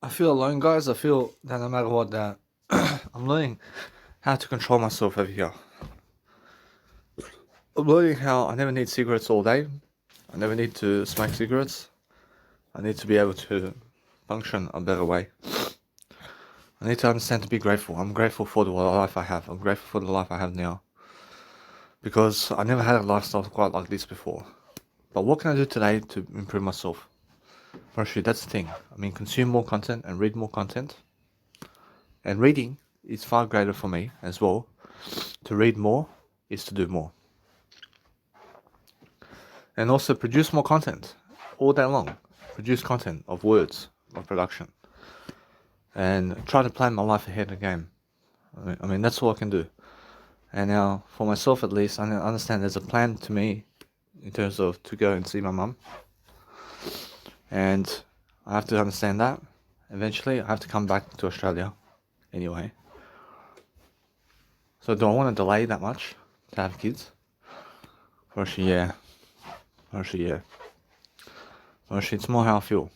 I feel alone, guys. I feel that no matter what, that I'm learning how to control myself over here. I'm learning how I never need cigarettes all day. I never need to smoke cigarettes. I need to be able to function a better way. I need to understand to be grateful. I'm grateful for the life I have. I'm grateful for the life I have now. Because I never had a lifestyle quite like this before. But what can I do today to improve myself? Firstly, that's the thing. I mean, consume more content and read more content. And reading is far greater for me as well. To read more is to do more. And also produce more content all day long. Produce content of words, of production. And try to plan my life ahead of the game. I mean, that's all I can do. And now, for myself at least, I understand there's a plan to me in terms of to go and see my mum. And I have to understand that. Eventually, I have to come back to Australia anyway. So do I want to delay that much to have kids? Actually, yeah. Actually, it's more how I feel.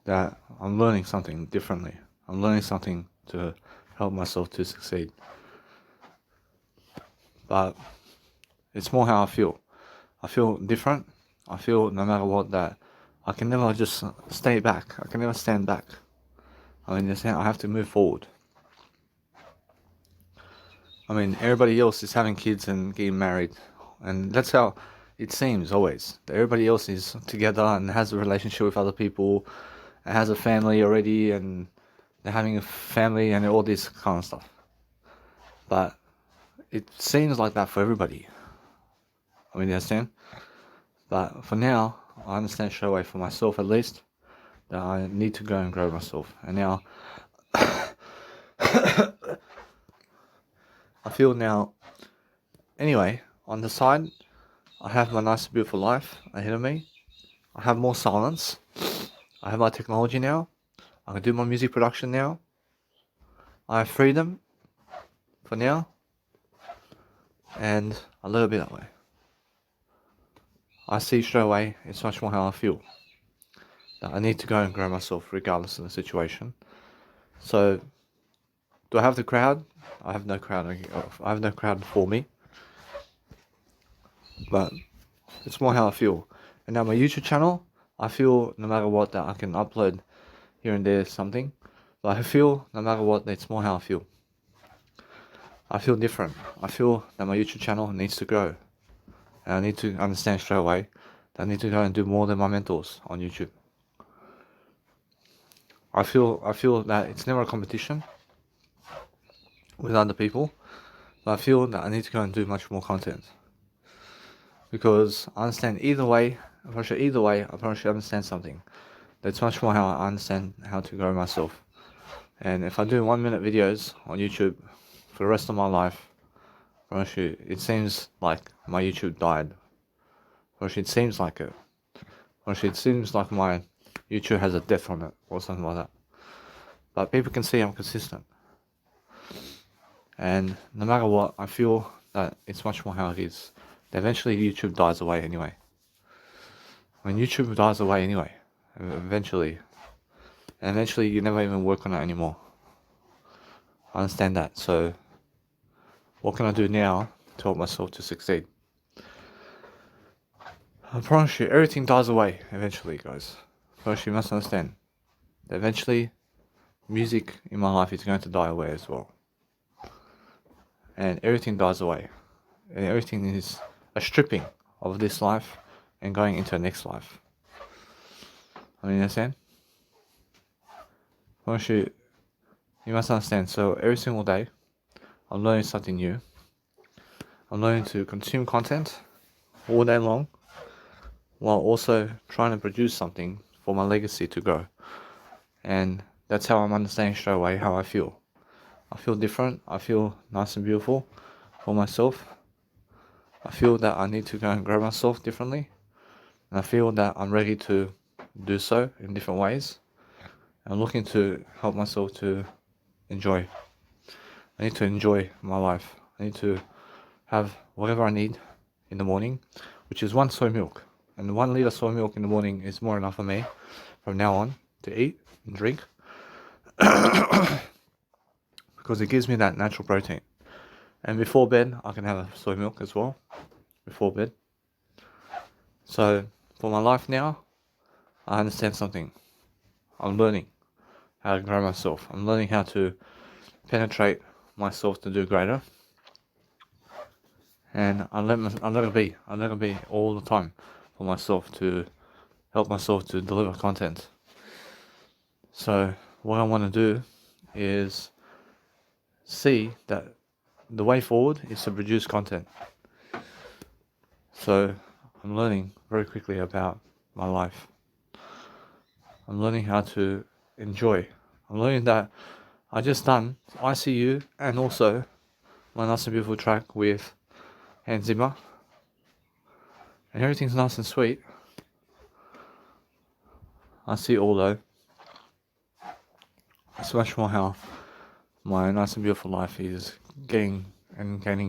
That I'm learning something differently. I'm learning something to help myself to succeed. But it's more how I feel. I feel different. I feel no matter what that I can never just stay back. I can never stand back. I mean, I have to move forward. I mean, everybody else is having kids and getting married. And that's how it seems always. Everybody else is together and has a relationship with other people and has a family already and they're having a family and all this kind of stuff. But it seems like that for everybody. I mean, you understand? But for now, I understand straight away for myself at least that I need to go and grow myself. And now, I feel now, anyway, on the side, I have my nice, beautiful life ahead of me. I have more silence. I have my technology now. I can do my music production now. I have freedom for now. And a little bit that way. I see straight away it's much more how I feel. That I need to go and grow myself regardless of the situation. So, do I have the crowd? I have no crowd. I have no crowd for me. But it's more how I feel. And now my YouTube channel, I feel no matter what that I can upload here and there something. But I feel no matter what, it's more how I feel. I feel different. I feel that my YouTube channel needs to grow. And I need to understand straight away that I need to go and do more than my mentors on YouTube. I feel that it's never a competition with other people. But I feel that I need to go and do much more content. Because I understand either way, I probably understand something. That's much more how I understand how to grow myself. And if I do 1 minute videos on YouTube for the rest of my life, it seems like my YouTube died. It seems like it. It seems like my YouTube has a death on it or something like that. But people can see I'm consistent. And no matter what, I feel that it's much more how it is. That eventually YouTube dies away anyway. When YouTube dies away anyway, eventually you never even work on it anymore. I understand that. So what can I do now to help myself to succeed? I promise you, everything dies away eventually, guys. First, you must understand that eventually music in my life is going to die away as well. And everything dies away. And everything is a stripping of this life and going into the next life. I mean, you understand? First, you must understand. So every single day, I'm learning something new. I'm learning to consume content all day long, while also trying to produce something for my legacy to grow. And that's how I'm understanding straight away how I feel. I feel different. I feel nice and beautiful for myself. I feel that I need to go and grow myself differently. And I feel that I'm ready to do so in different ways. I'm looking to help myself to enjoy. I need to enjoy my life. I need to have whatever I need in the morning, which is 1 soy milk. And 1 liter soy milk in the morning is more enough for me from now on. to eat and drink because it gives me that natural protein. And before bed, I can have a soy milk as well before bed. So for my life now, I understand something. I'm learning how to grow myself. I'm learning how to penetrate myself to do greater. And I let it be all the time for myself to help myself to deliver content. So what I want to do is see that the way forward is to produce content. So I'm learning very quickly about my life. I'm learning how to enjoy. I'm learning that I just done ICU and also my Nice and Beautiful track with Hans Zimmer. And everything's nice and sweet. I see all though. It's much more how my Nice and Beautiful life is gaining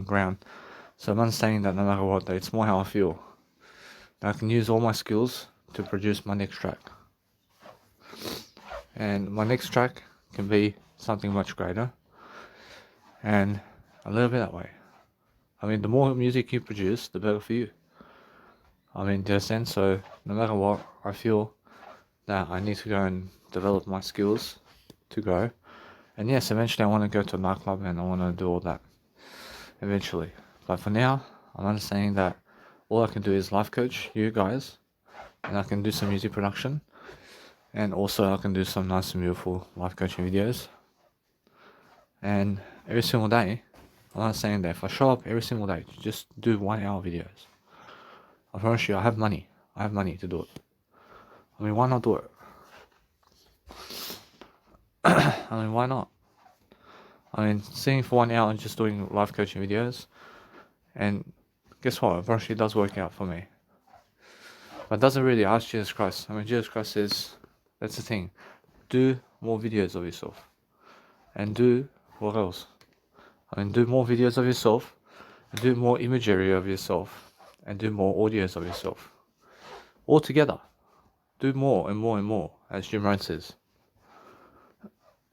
ground. So I'm understanding that no matter what, it's more how I feel. I can use all my skills to produce my next track. And my next track can be something much greater. And I live it that way. I mean, the more music you produce, the better for you. I mean, in a sense, so no matter what, I feel that I need to go and develop my skills to grow. And yes, eventually I want to go to a nightclub and I want to do all that. Eventually. But for now, I'm understanding that all I can do is life coach you guys. And I can do some music production. And also I can do some nice and beautiful life coaching videos. And every single day, I'm understanding that if I show up every single day to just do 1 hour videos, I promise you I have money. I have money to do it. I mean, why not do it? I mean, why not? I mean, sitting for 1 hour and just doing life coaching videos, and guess what? It actually does work out for me. But it doesn't really ask Jesus Christ. I mean, Jesus Christ says, that's the thing. Do more videos of yourself. And do what else? I mean, do more videos of yourself, and do more imagery of yourself, and do more audios of yourself. All together. Do more and more and more, as Jim Rohn says.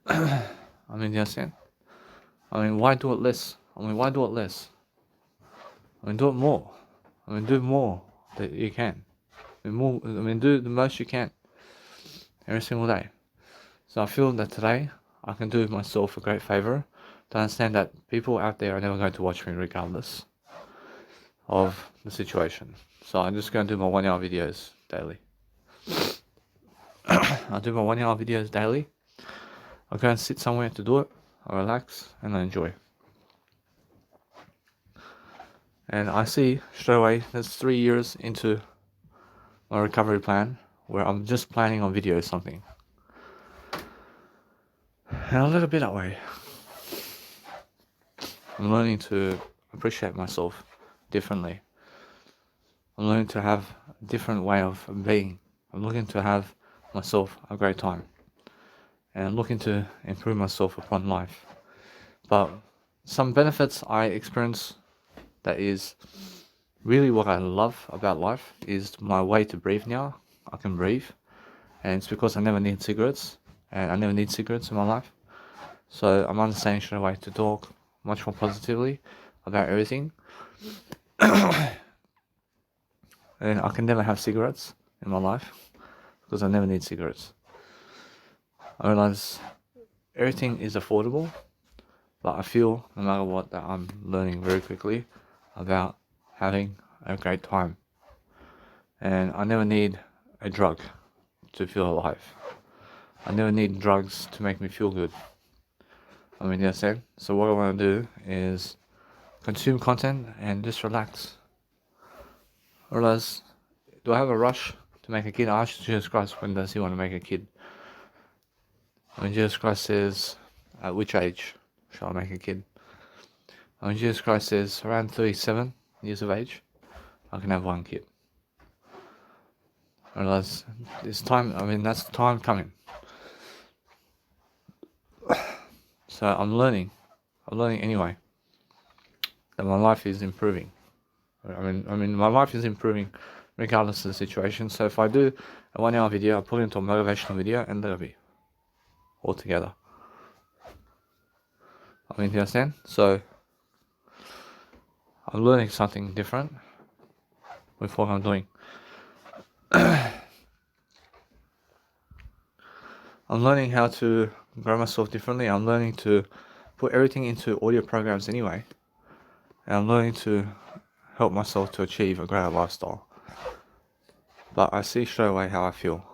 I mean, you understand? I mean, why do it less? I mean, why do it less? I mean, do it more. I mean, do more that you can. Do the most you can every single day. So I feel that today I can do myself a great favor to understand that people out there are never going to watch me regardless of the situation. So I'm just going to do my 1 hour videos daily. I'll do my 1 hour videos daily. I'll go and sit somewhere to do it. I relax and I enjoy. And I see straight away that's 3 years into my recovery plan where I'm just planning on video something. And I let it be that way. I'm learning to appreciate myself differently. I'm learning to have a different way of being. I'm looking to have myself a great time. And I'm looking to improve myself upon life. But some benefits I experience that is really what I love about life is my way to breathe now. I can breathe. And it's because I never need cigarettes. And I never need cigarettes in my life. So I'm understanding straight away to talk much more positively about everything. And I can never have cigarettes in my life because I never need cigarettes. I realize everything is affordable, but I feel no matter what that I'm learning very quickly about having a great time. And I never need a drug to feel alive. I never need drugs to make me feel good. I mean, that's it. So what I want to do is consume content and just relax. Realize, do I have a rush to make a kid? I asked Jesus Christ, when does he want to make a kid? When Jesus Christ says, at which age shall I make a kid? When Jesus Christ says, around 37 years of age, I can have one kid. I realize it's time, that's the time coming. So I'm learning anyway that my life is improving. My life is improving regardless of the situation. So if I do a 1 hour video, I put it into a motivational video and let it be all together. I mean, you understand? So I'm learning something different with what I'm doing. I'm learning how to grow myself differently. I'm learning to put everything into audio programs anyway. And I'm learning to help myself to achieve a greater lifestyle. But I see straight away how I feel.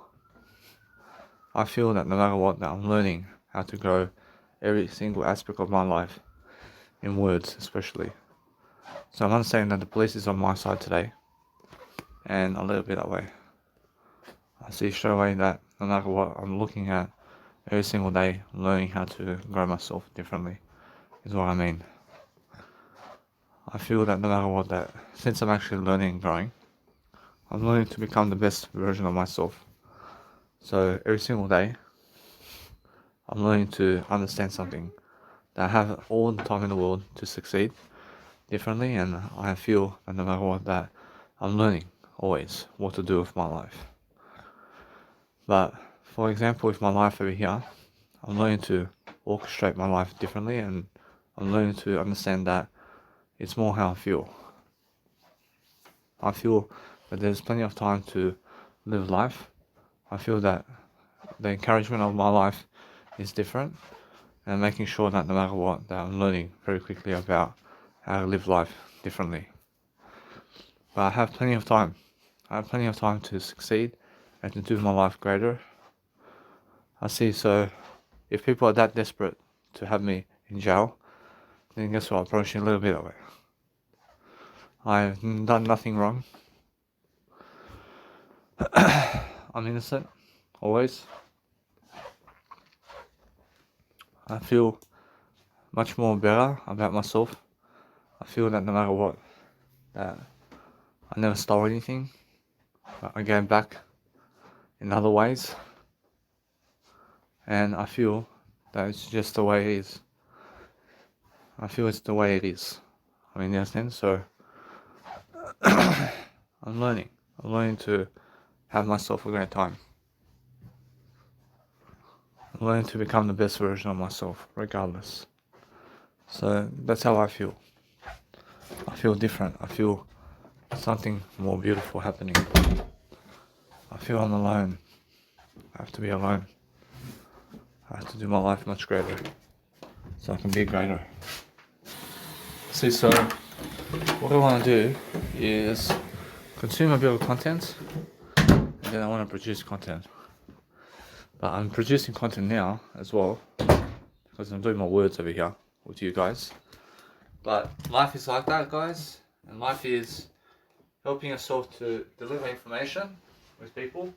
I feel that no matter what, that I'm learning how to grow every single aspect of my life, in words especially. So I'm understanding that the police is on my side today, and a little bit that way. I see straight away that no matter what, I'm looking at every single day, learning how to grow myself differently, is what I mean. I feel that no matter what, that since I'm actually learning and growing, I'm learning to become the best version of myself. So every single day, I'm learning to understand something, that I have all the time in the world to succeed differently, and I feel that no matter what, that I'm learning always what to do with my life. But for example, with my life over here, I'm learning to orchestrate my life differently, and I'm learning to understand that it's more how I feel. I feel that there's plenty of time to live life. I feel that the encouragement of my life is different, and making sure that no matter what, that I'm learning very quickly about how to live life differently. But I have plenty of time. I have plenty of time to succeed and to do my life greater. I see, so if people are that desperate to have me in jail, then guess what, I'm approaching a little bit away. I've done nothing wrong. I'm innocent, always. I feel much more better about myself. I feel that no matter what, that I never stole anything, but I gave back in other ways. And I feel that it's just the way it is. I feel it's the way it is. I mean, you understand? So I'm learning. I'm learning to have myself a great time. I'm learning to become the best version of myself, regardless. So that's how I feel. I feel different. I feel something more beautiful happening. I feel I'm alone. I have to be alone. I have to do my life much greater, so I can be greater. See, so what I want to do is consume a bit of content, and then I want to produce content. But I'm producing content now as well, because I'm doing my words over here with you guys. But life is like that, guys, and life is helping yourself to deliver information with people.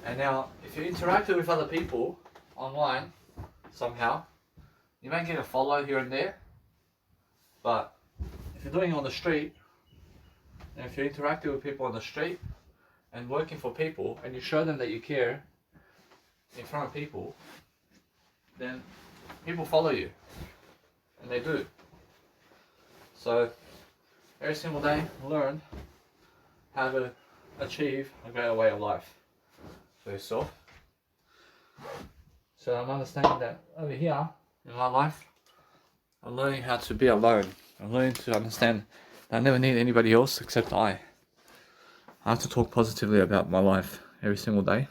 And now, if you interact with other people online somehow, you may get a follow here and there. But if you're doing it on the street, and if you're interacting with people on the street and working for people, and you show them that you care in front of people, then people follow you, and they do. So every single day, learn how to achieve a greater way of life for yourself. So I'm understanding that over here in my life, I'm learning how to be alone. I'm learning to understand that I never need anybody else except I. I have to talk positively about my life every single day.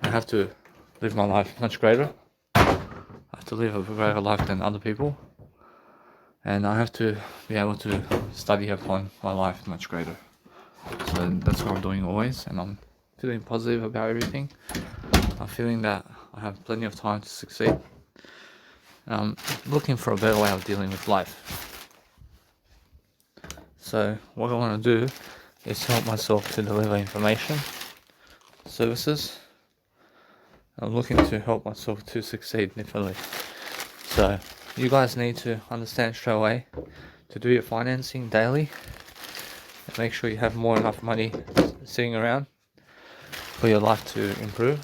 I have to live my life much greater. I have to live a greater life than other people. And I have to be able to study upon my life much greater. So that's what I'm doing always, and I'm feeling positive about everything. I'm feeling that I have plenty of time to succeed. I'm looking for a better way of dealing with life. So what I want to do is help myself to deliver information, services. I'm looking to help myself to succeed differently. So you guys need to understand straight away to do your financing daily and make sure you have more enough money sitting around for your life to improve.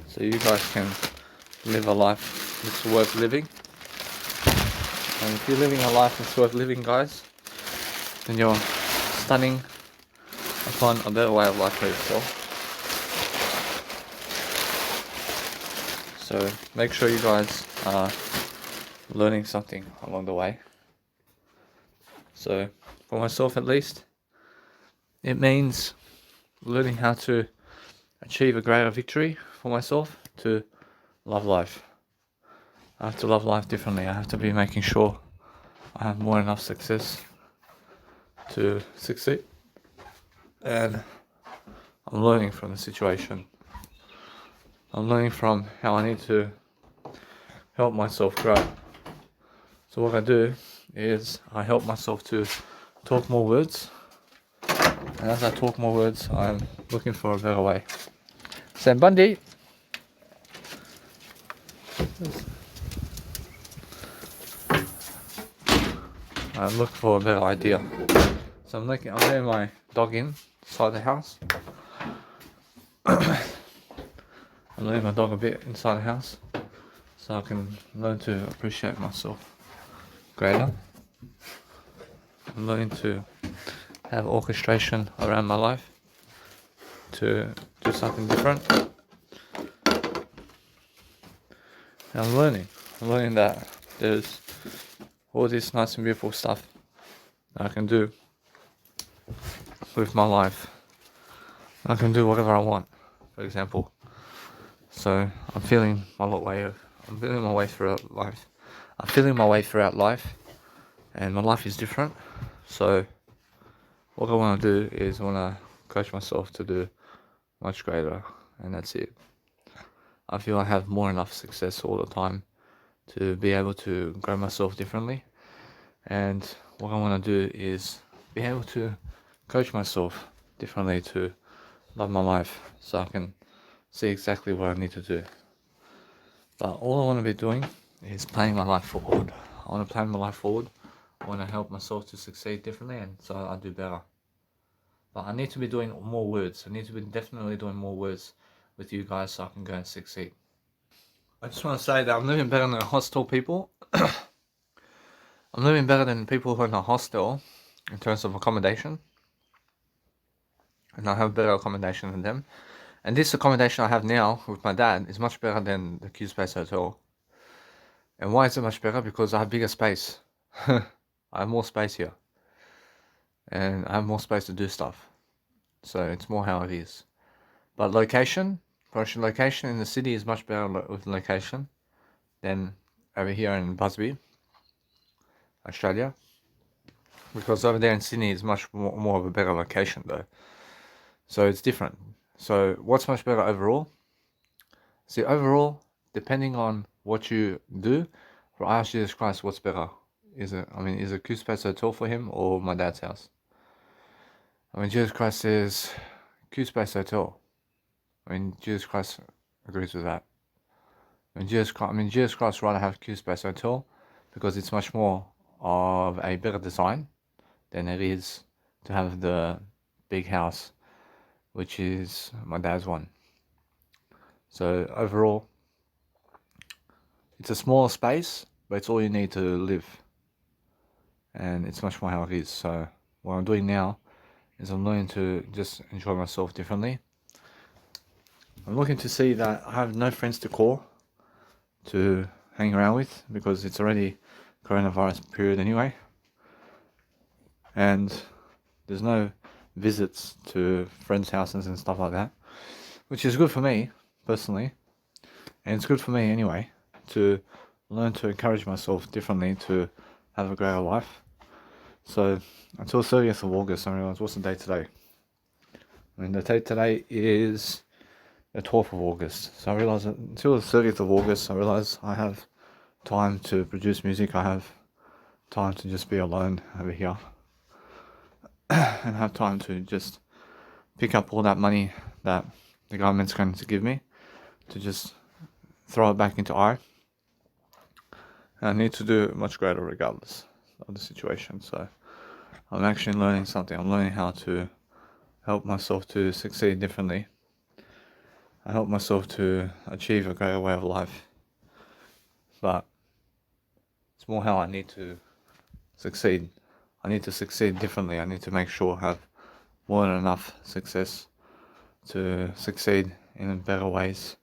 So you guys can live a life that's worth living. And if you're living a life that's worth living, guys, then you're studying upon a better way of life for yourself. So make sure you guys are learning something along the way. So for myself at least, it means learning how to achieve a greater victory for myself, to love life. I have to love life differently. I have to be making sure I have more than enough success to succeed. And I'm learning from the situation. I'm learning from how I need to help myself grow. So what I do is I help myself to talk more words. And as I talk more words, I'm looking for a better way. Sam Bundy. I'm looking for a better idea. So I'm letting my dog inside the house. I'm letting my dog a bit inside the house so I can learn to appreciate myself greater. I'm learning to have orchestration around my life, to do something different. And I'm learning that there's all this nice and beautiful stuff that I can do with my life. I can do whatever I want, for example. So I'm feeling my way throughout life. I'm feeling my way throughout life, and my life is different. So what I want to do is I want to coach myself to do much greater, and that's it. I feel I have more than enough success all the time to be able to grow myself differently. And what I want to do is be able to coach myself differently to love my life, so I can see exactly what I need to do. But all I want to be doing is planning my life forward. I want to plan my life forward. I want to help myself to succeed differently, and so I do better. But I need to be doing more words. I need to be definitely doing more words with you guys so I can go and succeed. I just want to say that I'm living better than hostel people. I'm living better than people who are in a hostel in terms of accommodation. And I have better accommodation than them. And this accommodation I have now with my dad is much better than the Q-Space Hotel. And why is it much better? Because I have bigger space. I have more space here. And I have more space to do stuff. So it's more how it is. But location in the city is much better with location than over here in Busby, Australia. Because over there in Sydney is much more of a better location though. So it's different. So what's much better overall? See, overall, depending on what you do, for I ask Jesus Christ, what's better? Is it Q-Space Hotel for him or my dad's house? I mean, Jesus Christ says Q-Space Hotel. I mean, Jesus Christ agrees with that. Jesus Christ rather have Q-Space Hotel because it's much more of a better design than it is to have the big house, which is my dad's one. So overall, it's a smaller space, but it's all you need to live. And it's much more how it is. So what I'm doing now is I'm learning to just enjoy myself differently. I'm looking to see that I have no friends to call to hang around with because it's already coronavirus period anyway. And there's no visits to friends' houses and stuff like that, which is good for me personally. And it's good for me anyway to learn to encourage myself differently to have a greater life. So until 30th of August, I realised, what's the date today? I mean, the date today is the 12th of August. So I realised that until the 30th of August, I realised I have time to produce music. I have time to just be alone over here. And have time to just pick up all that money that the government's going to give me to just throw it back into I. And I need to do much greater regardless of the situation. So I'm actually learning something. I'm learning how to help myself to succeed differently. I help myself to achieve a greater way of life. But it's more how I need to succeed I need to succeed differently. I need to make sure I have more than enough success to succeed in better ways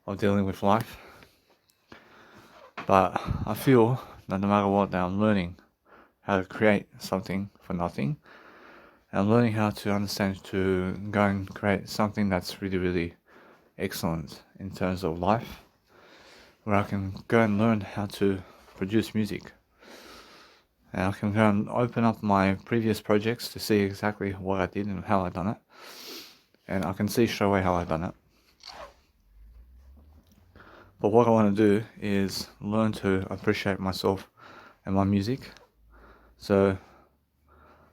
of dealing with life. But I feel that no matter what, that I'm learning how to create something for nothing. And I'm learning how to understand to go and create something that's really, really excellent in terms of life, where I can go and learn how to produce music. And I can go and open up my previous projects to see exactly what I did and how I done it. And I can see straight away how I done it. But what I want to do is learn to appreciate myself and my music. So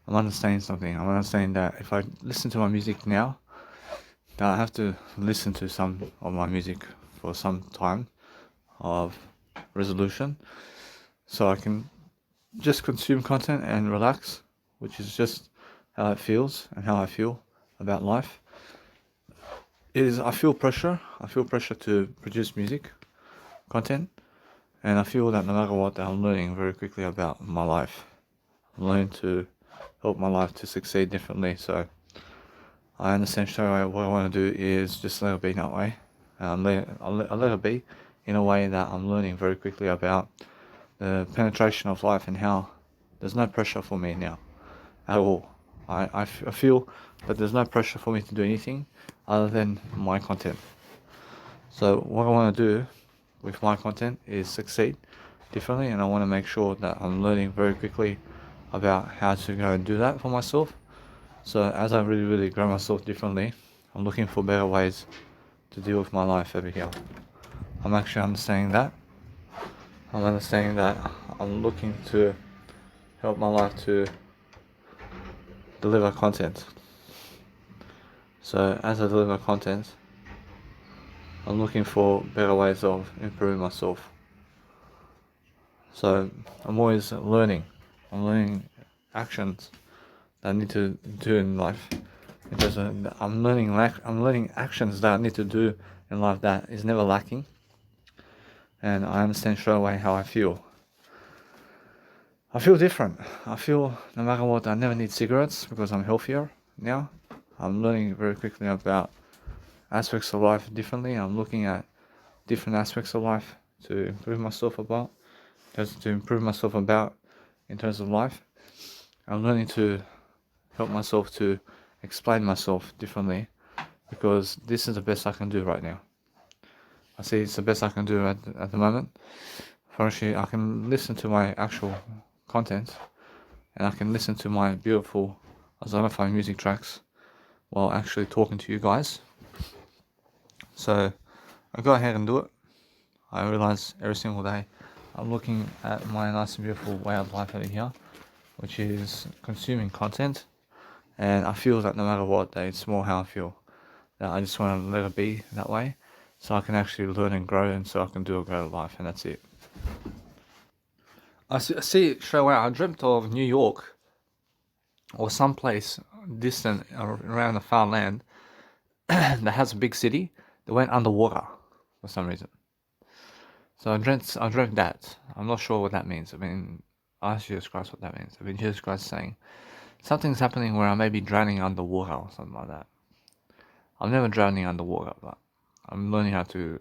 I'm understanding something. I'm understanding that if I listen to my music now, that I have to listen to some of my music for some time of resolution, so I can just consume content and relax, which is just how it feels and how I feel about life. I feel pressure. I feel pressure to produce music content, and I feel that no matter what, that I'm learning very quickly about my life. I'm learning to help my life to succeed differently. So I understand straight away what I want to do is just let it be that way. I'll let it be in a way that I'm learning very quickly about the penetration of life and how there's no pressure for me now at all. I feel that there's no pressure for me to do anything other than my content. So what I want to do with my content is succeed differently, and I want to make sure that I'm learning very quickly about how to go and do that for myself. So as I really, really grow myself differently, I'm looking for better ways to deal with my life over here. I'm actually understanding that. I'm understanding that I'm looking to help my life to deliver content. So as I deliver content, I'm looking for better ways of improving myself. So I'm always learning. I'm learning actions that I need to do in life. Because I'm learning actions that I need to do in life that is never lacking. And I understand straight away how I feel. I feel different. I feel no matter what, I never need cigarettes because I'm healthier now. I'm learning very quickly about aspects of life differently. I'm looking at different aspects of life to improve myself about, in terms of life. I'm learning to help myself to explain myself differently because this is the best I can do right now. I see it's the best I can do at the moment. Firstly, I can listen to my actual content and I can listen to my beautiful Zonify music tracks while actually talking to you guys. So I go ahead and do it. I realize every single day I'm looking at my nice and beautiful way of life over here, which is consuming content, and I feel that no matter what, that it's more how I feel. That I just want to let it be that way, so I can actually learn and grow, and so I can do a greater life, and that's it. I see it straight away. I dreamt of New York or someplace distant around the far land that has a big city that went underwater for some reason. So I dreamt that. I'm not sure what that means. I mean, I asked Jesus Christ what that means. I mean, Jesus Christ saying something's happening where I may be drowning underwater or something like that. I'm never drowning underwater, but I'm learning how to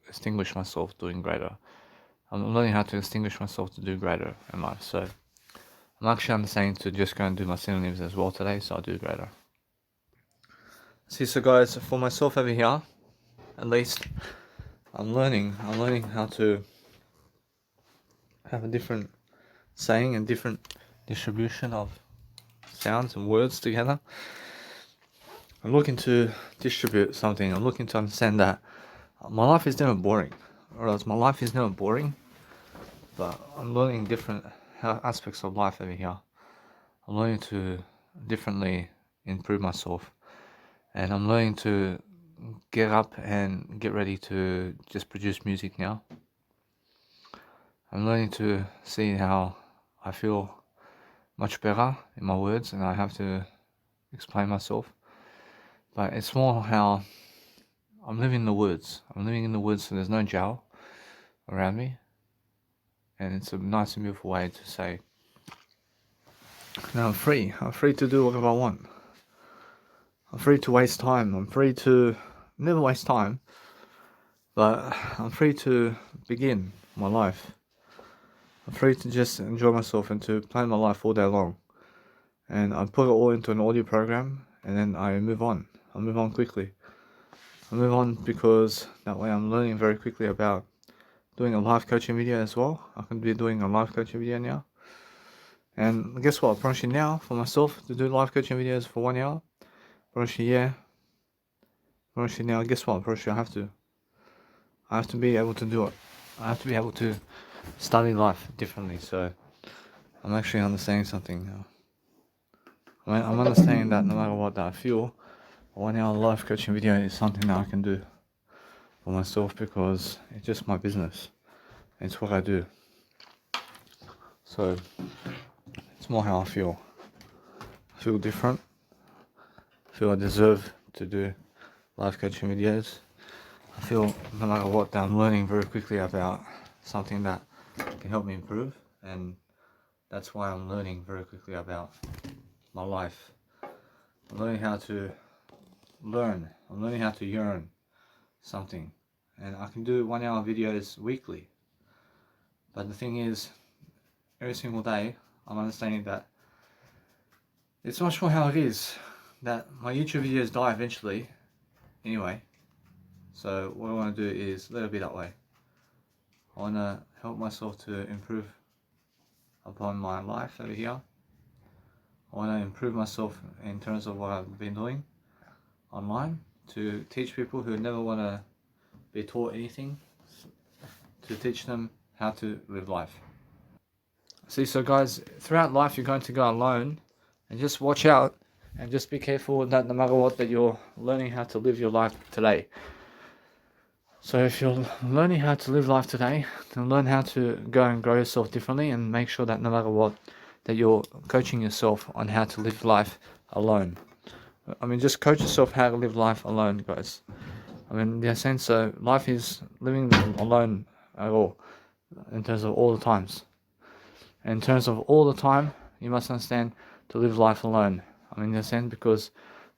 extinguish myself doing greater. I'm learning how to extinguish myself to do greater in life. So I'm actually understanding to just go and do my synonyms as well today, so I'll do greater. See, so guys, for myself over here, at least, I'm learning how to have a different saying and different distribution of sounds and words together. I'm looking to distribute something. I'm looking to understand that my life is never boring, or else my life is never boring. But I'm learning different aspects of life over here. I'm learning to differently improve myself, and I'm learning to get up and get ready to just produce music now. I'm learning to see how I feel much better in my words, and I have to explain myself. But it's more how I'm living in the woods. I'm living in the woods, so there's no jail around me, and it's a nice and beautiful way to say Now I'm free. I'm free to do whatever I want. I'm free to waste time. I'm free to never waste time, but I'm free to begin my life. I'm free to just enjoy myself and to plan my life all day long. And I put it all into an audio program, and then I move on. I move on quickly. I move on because that way I'm learning very quickly about doing a live coaching video as well. I can be doing a live coaching video now. And guess what? Approaching now for myself to do live coaching videos for 1 hour. Approaching now. Guess what? Approaching I have to be able to do it. I have to be able to study life differently. So I'm actually understanding something now. I'm understanding that no matter what that I feel, a 1 hour live coaching video is something that I can do for myself because it's just my business. It's what I do. So it's more how I feel. I feel different. I feel I deserve to do live coaching videos. I feel no matter what that I'm learning very quickly about something that can help me improve, and that's why I'm learning very quickly about my life. I'm learning how to learn. I'm learning how to yearn something, and I can do 1 hour videos weekly. But the thing is, every single day I'm understanding that it's much more how it is, that my YouTube videos die eventually anyway. So what I want to do is let it be that way. I want to help myself to improve upon my life over here. I want to improve myself in terms of what I've been doing online, to teach people who never want to be taught anything, to teach them how to live life. See, so guys, throughout life you're going to go alone, and just watch out and just be careful that no matter what, that you're learning how to live your life today. So if you're learning how to live life today, then learn how to go and grow yourself differently, and make sure that no matter what, that you're coaching yourself on how to live life alone. I mean, just coach yourself how to live life alone, guys. I mean, in a sense, so life is living alone at all, in terms of all the times. In terms of all the time, you must understand to live life alone. I mean, in a sense, because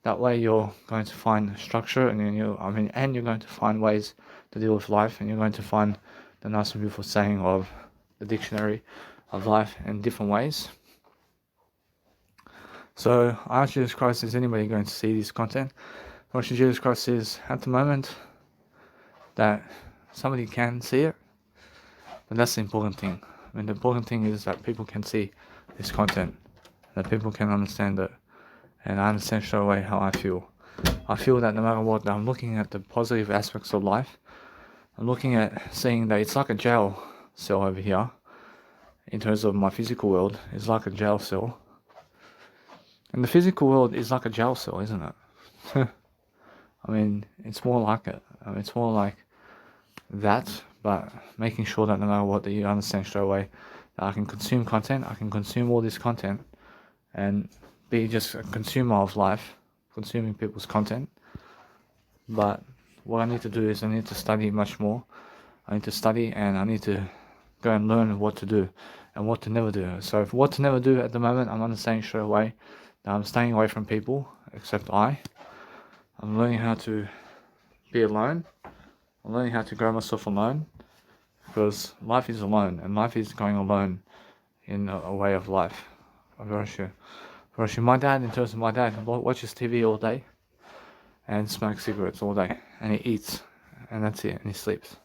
that way you're going to find structure, and then you're going to find ways to deal with life, and you're going to find the nice and beautiful saying of the dictionary of life in different ways. So I ask Jesus Christ, is anybody going to see this content? What Jesus Christ says at the moment that somebody can see it, but that's the important thing. I mean, the important thing is that people can see this content, that people can understand it, and I understand straight away how I feel. I feel that no matter what, I'm looking at the positive aspects of life. I'm looking at seeing that it's like a jail cell over here. In terms of my physical world, it's like a jail cell. And the physical world is like a jail cell, isn't it? I mean, it's more like it. It's more like that, but making sure that no matter what, that you understand straight away that I can consume content, I can consume all this content, and be just a consumer of life, consuming people's content. But what I need to do is I need to study much more. I need to study, and I need to go and learn what to do and what to never do. So for what to never do at the moment, I'm understanding straight away that I'm staying away from people except I'm learning how to be alone. I'm learning how to grow myself alone, because life is alone, and life is going alone in a way of life. I'm very sure. My dad, in terms of my dad, watches TV all day and smokes cigarettes all day, and he eats, and that's it, and he sleeps.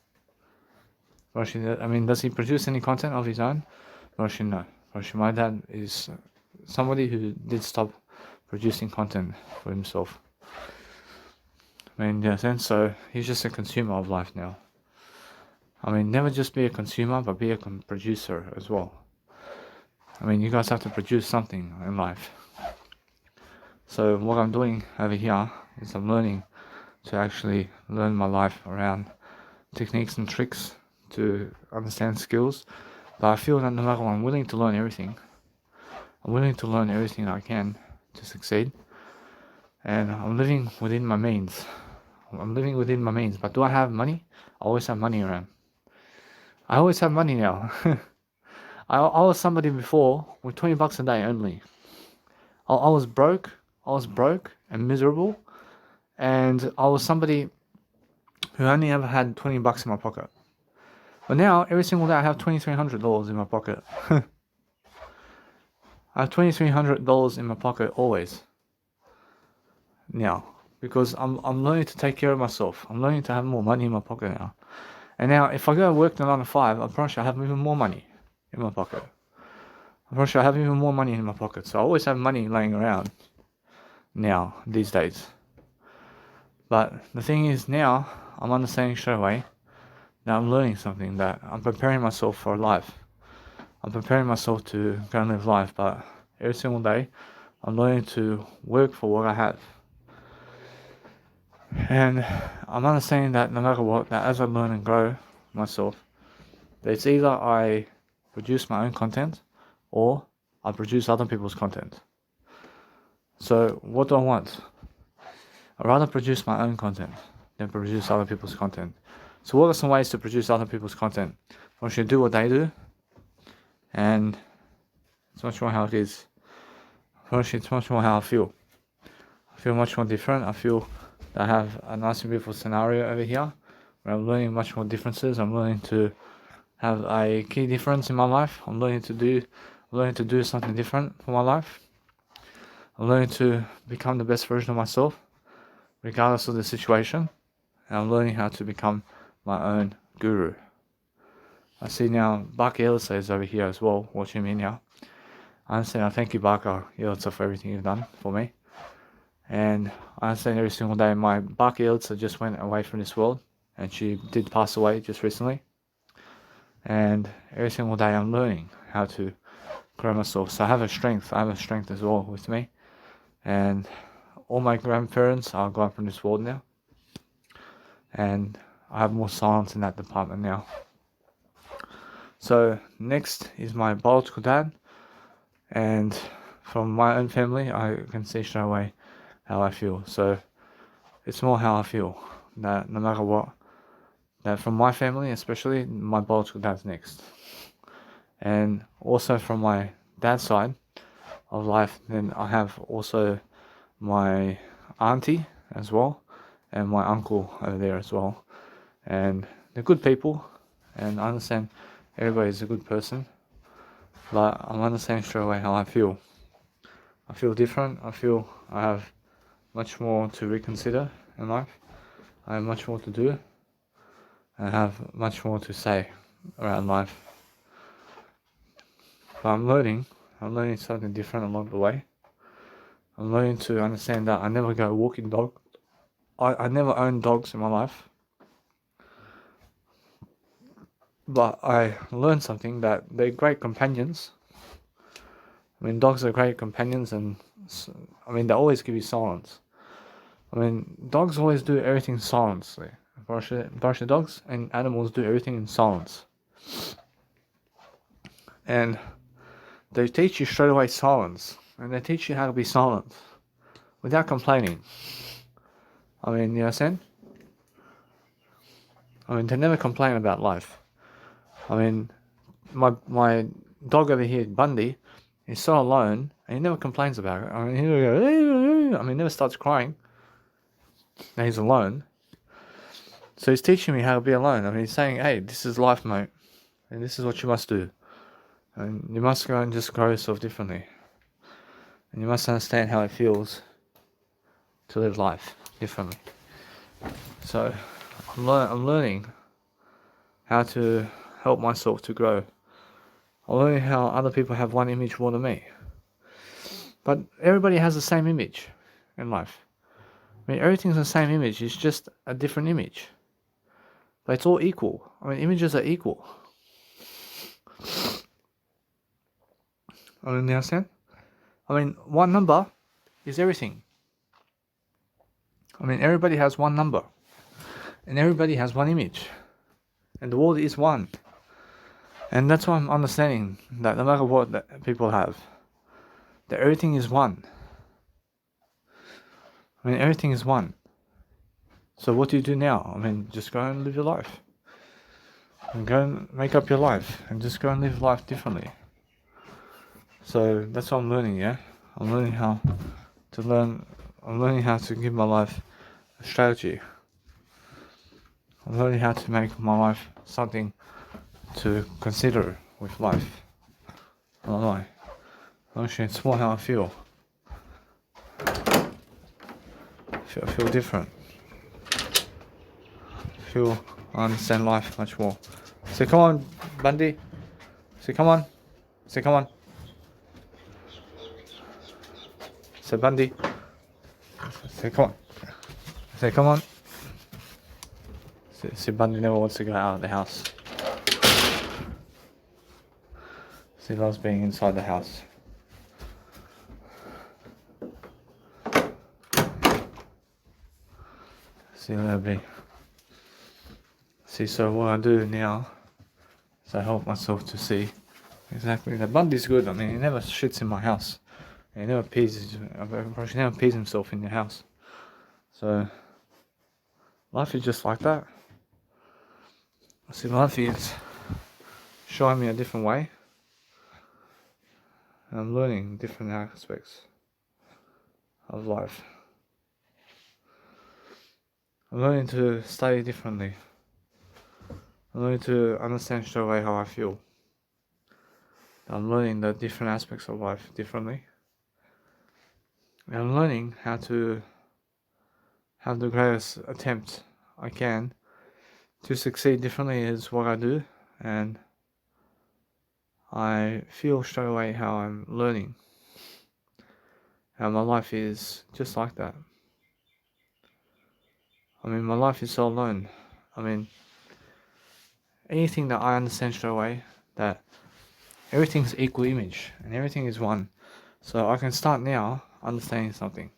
I mean, does he produce any content of his own? No. My dad is somebody who did stop producing content for himself. I mean, in a sense, so he's just a consumer of life now. I mean, never just be a consumer, but be a producer as well. I mean, you guys have to produce something in life. So what I'm doing over here is I'm learning to actually learn my life around techniques and tricks to understand skills. But I feel that no matter what, I'm willing to learn everything. I'm willing to learn everything I can to succeed. And I'm living within my means. But do I have money? I always have money around. I always have money now. I was somebody before with $20 a day only. I was broke. I was broke and miserable, and I was somebody who only ever had $20 in my pocket. But now, every single day, I have $2,300 in my pocket. I have $2,300 in my pocket always. Now, because I'm learning to take care of myself. I'm learning to have more money in my pocket now. And now, if I go work the 9 to 5, I'm pretty sure I have even more money in my pocket. I'm pretty sure I have even more money in my pocket. So I always have money laying around now, these days. But the thing is now, I'm understanding straight away that I'm learning something, that I'm preparing myself for life. I'm preparing myself to go and live life, but every single day, I'm learning to work for what I have. And I'm understanding that no matter what, that as I learn and grow myself, that it's either I produce my own content or I produce other people's content. So what do I want? I'd rather produce my own content than produce other people's content. So what are some ways to produce other people's content? I should do what they do, and it's much more how it is. Firstly, it's much more how I feel. I feel much more different. I feel that I have a nice and beautiful scenario over here where I'm learning much more differences. I'm learning to have a key difference in my life. I'm learning to do something different for my life. I'm learning to become the best version of myself, regardless of the situation. And I'm learning how to become my own guru. I see now Barker Yeltsin is over here as well, watching me now. I understand. I thank you, Barker Yeltsin, for everything you've done for me. And I understand every single day my Barker Yeltsin just went away from this world, and she did pass away just recently. And every single day I'm learning how to grow myself. So I have a strength as well with me. And all my grandparents are gone from this world now. And I have more silence in that department now. So next is my biological dad. And from my own family, I can see straight away how I feel. So it's more how I feel, that no matter what, that from my family, especially, my biological dad's next. And also from my dad's side of life, then I have also my auntie as well, and my uncle over there as well. And they're good people, and I understand everybody's a good person, but I'm understanding straight away how I feel. I feel different. I feel I have much more to reconsider in life. I have much more to do. I have much more to say around life. But I'm learning something different along the way. I'm learning to understand that I never go walking dog. I never owned dogs in my life. But I learned something, that they're great companions. I mean, dogs are great companions, and I mean, they always give you silence. I mean, dogs always do everything silently. Partially dogs and animals do everything in silence. And they teach you straight away silence. And they teach you how to be silent without complaining. I mean, you know what I'm saying? I mean, they never complain about life. I mean, my dog over here, Bundy, he's so alone, and he never complains about it. I mean, he'll go, I mean, he never starts crying. Now he's alone. So he's teaching me how to be alone. I mean, he's saying, hey, this is life, mate. And this is what you must do. And you must go and just grow yourself differently. And you must understand how it feels to live life differently. So I'm learning how to help myself to grow. I'm learning how other people have one image more than me. But everybody has the same image in life. I mean, everything's the same image. It's just a different image. But it's all equal. I mean, images are equal. I mean, you understand? I mean, one number is everything. I mean, everybody has one number. And everybody has one image. And the world is one. And that's why I'm understanding that no matter what that people have, that everything is one. I mean, everything is one. So what do you do now? I mean, just go and live your life. And go and make up your life. And just go and live life differently. So that's what I'm learning, yeah? I'm learning how to give my life a strategy. I'm learning how to make my life something to consider with life. I don't know. Actually, it's more how I feel. I feel different. I understand life much more. Say, come on, Bundy. Say, come on. Say, come on. Say, Bundy. Say, come on. Say, come on. See, Bundy never wants to go out of the house. He loves being inside the house. See, so what I do now is I help myself to see exactly that Bundy's good. I mean, he never shits in my house. He never pees. He never pees himself in the house. So life is just like that. See, life is showing me a different way. And I'm learning different aspects of life. I'm learning to study differently. I'm learning to understand straight away how I feel. I'm learning the different aspects of life differently. And I'm learning how to have the greatest attempt I can to succeed differently is what I do, and I feel straight away how I'm learning. And my life is just like that. I mean, my life is so alone. I mean, anything that I understand straight away, that everything's equal image and everything is one. So I can start now understanding something.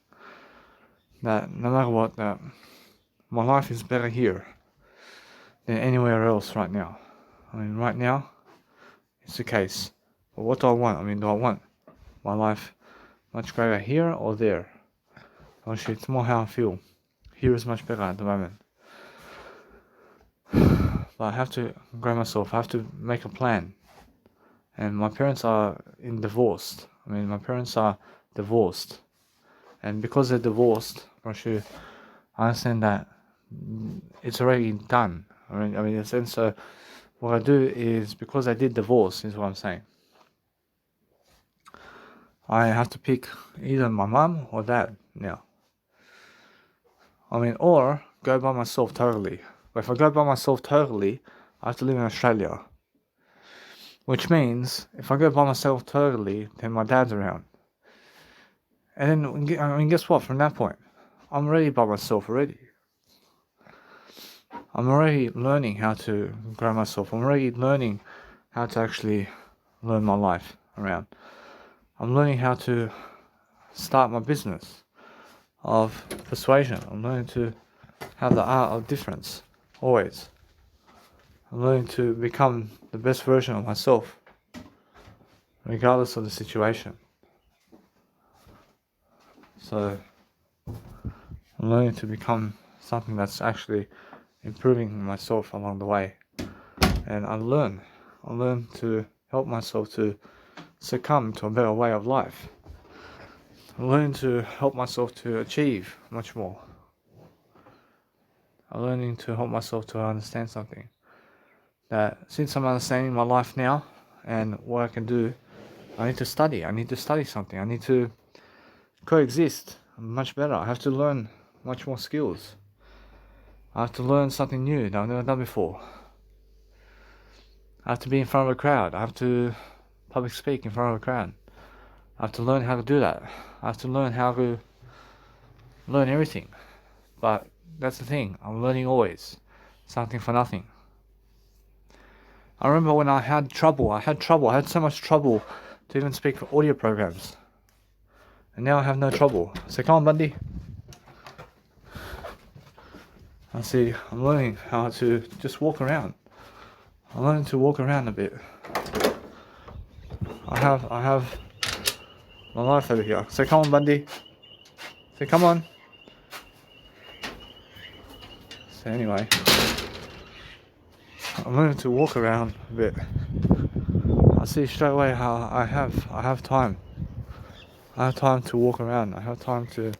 That no matter what, that my life is better here than anywhere else right now. I mean, right now, it's the case. But what do I want? I mean, do I want my life much greater here or there? Actually, it's more how I feel. Here is much better at the moment. But I have to grow myself. I have to make a plan. And my parents are divorced. I mean, my parents are divorced. And because they're divorced, actually, I understand that it's already done. I mean, in a sense, so what I do is, because I did divorce, is what I'm saying. I have to pick either my mum or dad now. I mean, or go by myself totally. But if I go by myself totally, I have to live in Australia. Which means, if I go by myself totally, then my dad's around. And then, I mean, guess what? From that point, I'm already by myself already. I'm already learning how to grow myself. I'm already learning how to actually learn my life around. I'm learning how to start my business of persuasion. I'm learning to have the art of difference, always. I'm learning to become the best version of myself, regardless of the situation. So, I'm learning to become something that's actually improving myself along the way. And I learn to help myself to succumb to a better way of life. I learn to help myself to achieve much more. I'm learning to help myself to understand something. That since I'm understanding my life now and what I can do, I need to study. I need to study something. I need to coexist much better. I have to learn much more skills. I have to learn something new that I've never done before. I have to be in front of a crowd. I have to public speak in front of a crowd. I have to learn how to do that. I have to learn how to learn everything. But that's the thing. I'm learning always. Something for nothing. I remember when I had trouble. I had so much trouble to even speak for audio programs. And now I have no trouble. So come on, Bundy. I see. I'm learning how to just walk around. I'm learning to walk around a bit. I have my life over here. So come on, Bundy. So come on. So anyway, I'm learning to walk around a bit. I see straight away how I have time. I have time to walk around. I have time to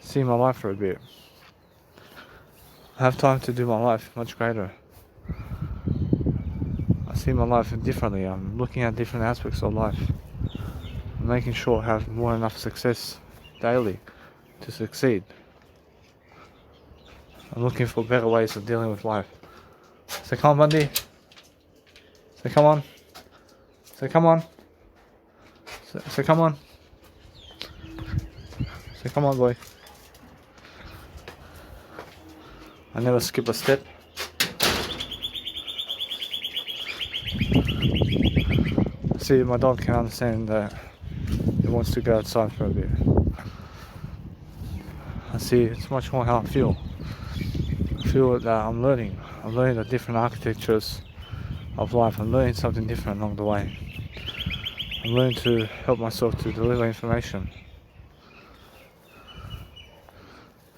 see my life for a bit. I have time to do my life much greater. I see my life differently. I'm looking at different aspects of life. I'm making sure I have more than enough success daily to succeed. I'm looking for better ways of dealing with life. So come on, Bundy. So come on. So come on. So come on. So come on, boy. I never skip a step. See, my dog can understand that he wants to go outside for a bit. I see it's much more how I feel. I feel that I'm learning. I'm learning the different architectures of life. I'm learning something different along the way. I'm learning to help myself to deliver information.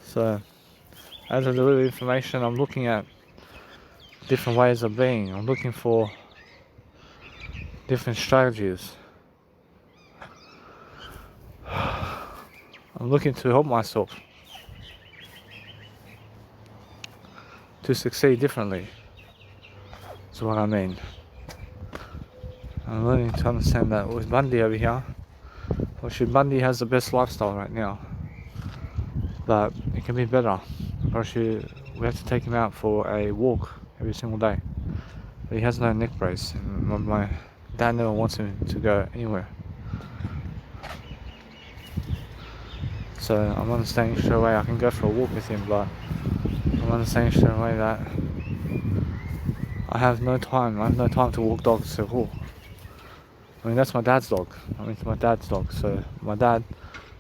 So, as I deliver information, I'm looking at different ways of being. I'm looking for different strategies. I'm looking to help myself to succeed differently. That's what I mean. I'm learning to understand that with Bundy over here, Bundy has the best lifestyle right now, but it can be better. We have to take him out for a walk every single day. But he has no neck brace, and my dad never wants him to go anywhere. So I'm understanding straight away I can go for a walk with him, but I'm understanding straight away that I have no time. I have no time to walk dogs at all. I mean, that's my dad's dog. It's my dad's dog. So my dad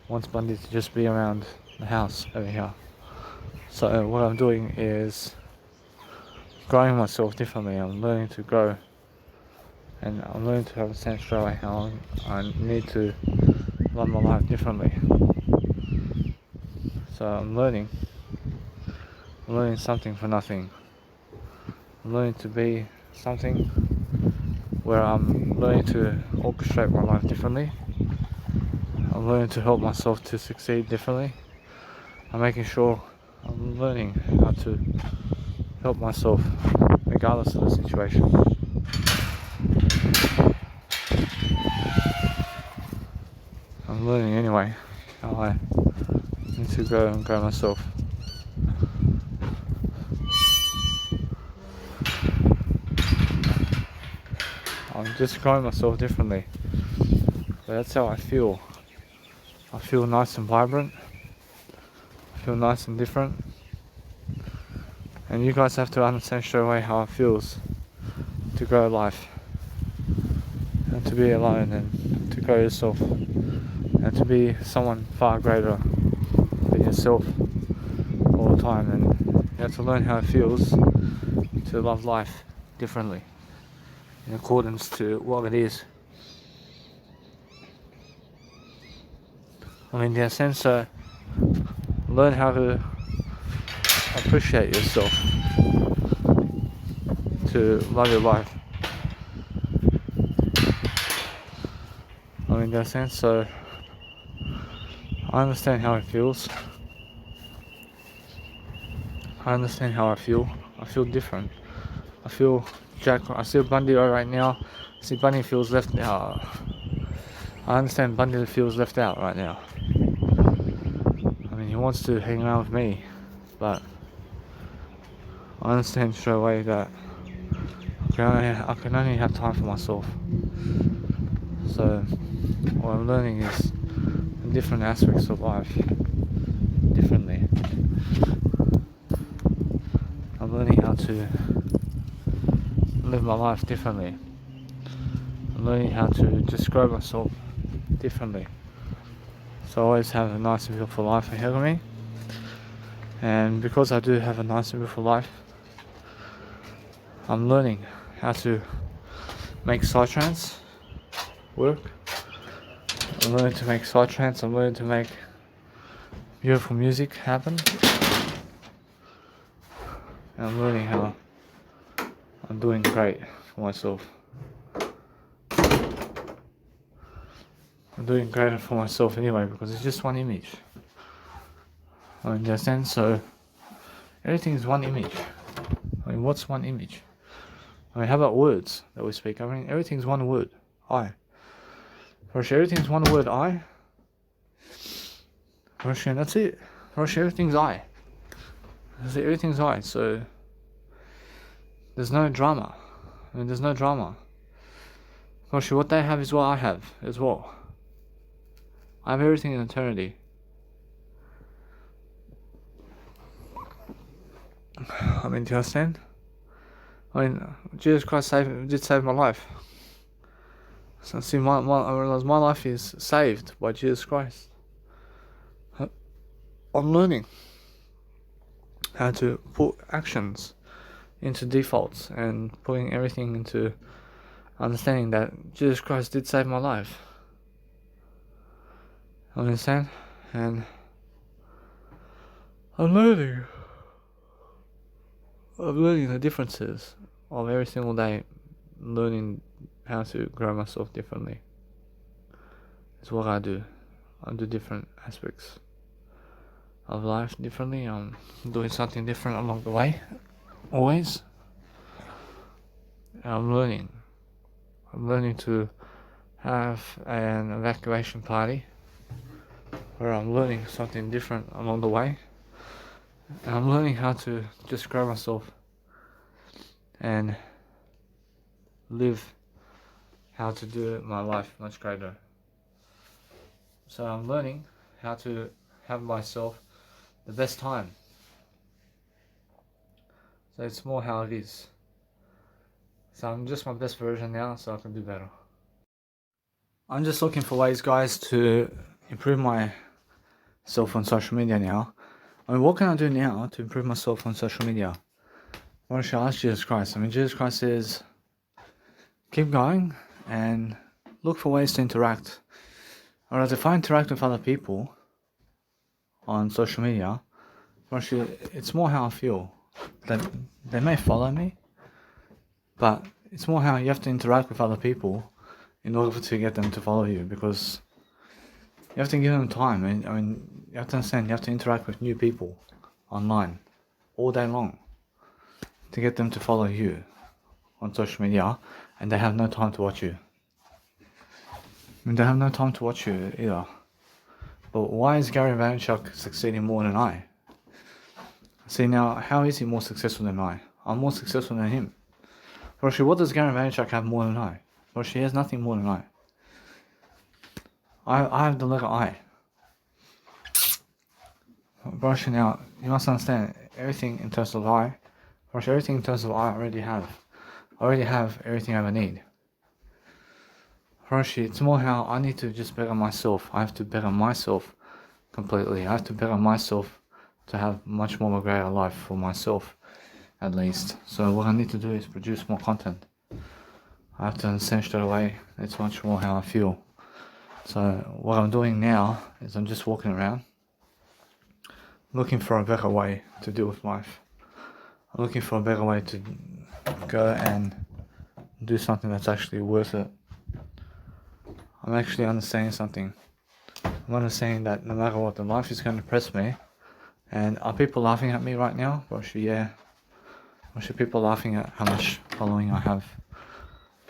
wants Bundy to just be around the house over here. So what I'm doing is growing myself differently. I'm learning to grow, and I'm learning to understand straight away how I need to run my life differently. So I'm learning something for nothing. I'm learning to be something where I'm learning to orchestrate my life differently. I'm learning to help myself to succeed differently. I'm making sure I'm learning how to help myself regardless of the situation. I'm learning anyway how I need to go and grow myself. I'm just growing myself differently. But that's how I feel. I feel nice and vibrant. I feel nice and different. And you guys have to understand straight away how it feels to grow life. And to be alone and to grow yourself. And to be someone far greater than yourself all the time. And you have to learn how it feels to love life differently, in accordance to what it is. I mean, in a sense, learn how to appreciate yourself, to love your life. I mean, in that sense, I understand how it feels. I understand how I feel. I feel different. I feel Jack. I see Bundy right now. I see Bundy feels left out. I understand Bundy feels left out right now. I mean, he wants to hang around with me, but I understand straight away that I can only have time for myself. So what I'm learning is different aspects of life differently. I'm learning how to live my life differently. I'm learning how to describe myself differently. So I always have a nice and beautiful life ahead of me. And because I do have a nice and beautiful life, I'm learning how to make psytrance work. I'm learning to make psytrance. I'm learning to make beautiful music happen. And I'm learning how I'm doing great for myself. I'm doing greater for myself anyway because it's just one image. I mean, in that sense, so everything is one image. I mean, what's one image? I mean, how about words that we speak? I mean, everything's one word. I. Roshi, everything's one word. I. Roshi, and that's it. Roshi, everything's I. That's it, everything's I. So there's no drama. I mean, there's no drama. Roshi, what they have is what I have as well. I have everything in eternity. I mean, do you understand? I mean, Jesus Christ did save my life. So see, I realize my life is saved by Jesus Christ. I'm learning how to put actions into defaults and putting everything into understanding that Jesus Christ did save my life. Understand? And I'm learning the differences of every single day, learning how to grow myself differently. It's what I do. I do different aspects of life differently. I'm doing something different along the way, always. I'm learning to have an evacuation party where I'm learning something different along the way. And I'm learning how to just grow myself and live how to do my life much greater. So I'm learning how to have myself the best time. So it's more how it is. So I'm just my best version now, so I can do better. I'm just looking for ways, guys, to improve myself on social media now. I mean, what can I do now to improve myself on social media? What should I ask Jesus Christ? I mean, Jesus Christ says, keep going and look for ways to interact. Whereas if I interact with other people on social media, it's more how I feel. They may follow me, but it's more how you have to interact with other people in order to get them to follow you, because you have to give them time. I mean, you have to understand, you have to interact with new people online all day long to get them to follow you on social media, and they have no time to watch you. I mean, they have no time to watch you either. But why is Gary Vaynerchuk succeeding more than I? See, now, how is he more successful than I? I'm more successful than him. Roshi, what does Gary Vaynerchuk have more than I? Roshi, he has nothing more than I. I have the letter I. Roshi, now, you must understand, everything in terms of I, Roshi, everything in terms of I already have. I already have everything I ever need. Roshi, it's more how I need to just better myself. I have to better myself completely. I have to better myself to have much more of a greater life for myself, at least. So what I need to do is produce more content. I have to understand straight away, it's much more how I feel. So what I'm doing now is I'm just walking around, looking for a better way to deal with life. I'm looking for a better way to go and do something that's actually worth it. I'm actually understanding something. I'm understanding that no matter what, the life is going to press me. And are people laughing at me right now? Roshi, yeah. Roshi, people laughing at how much following I have.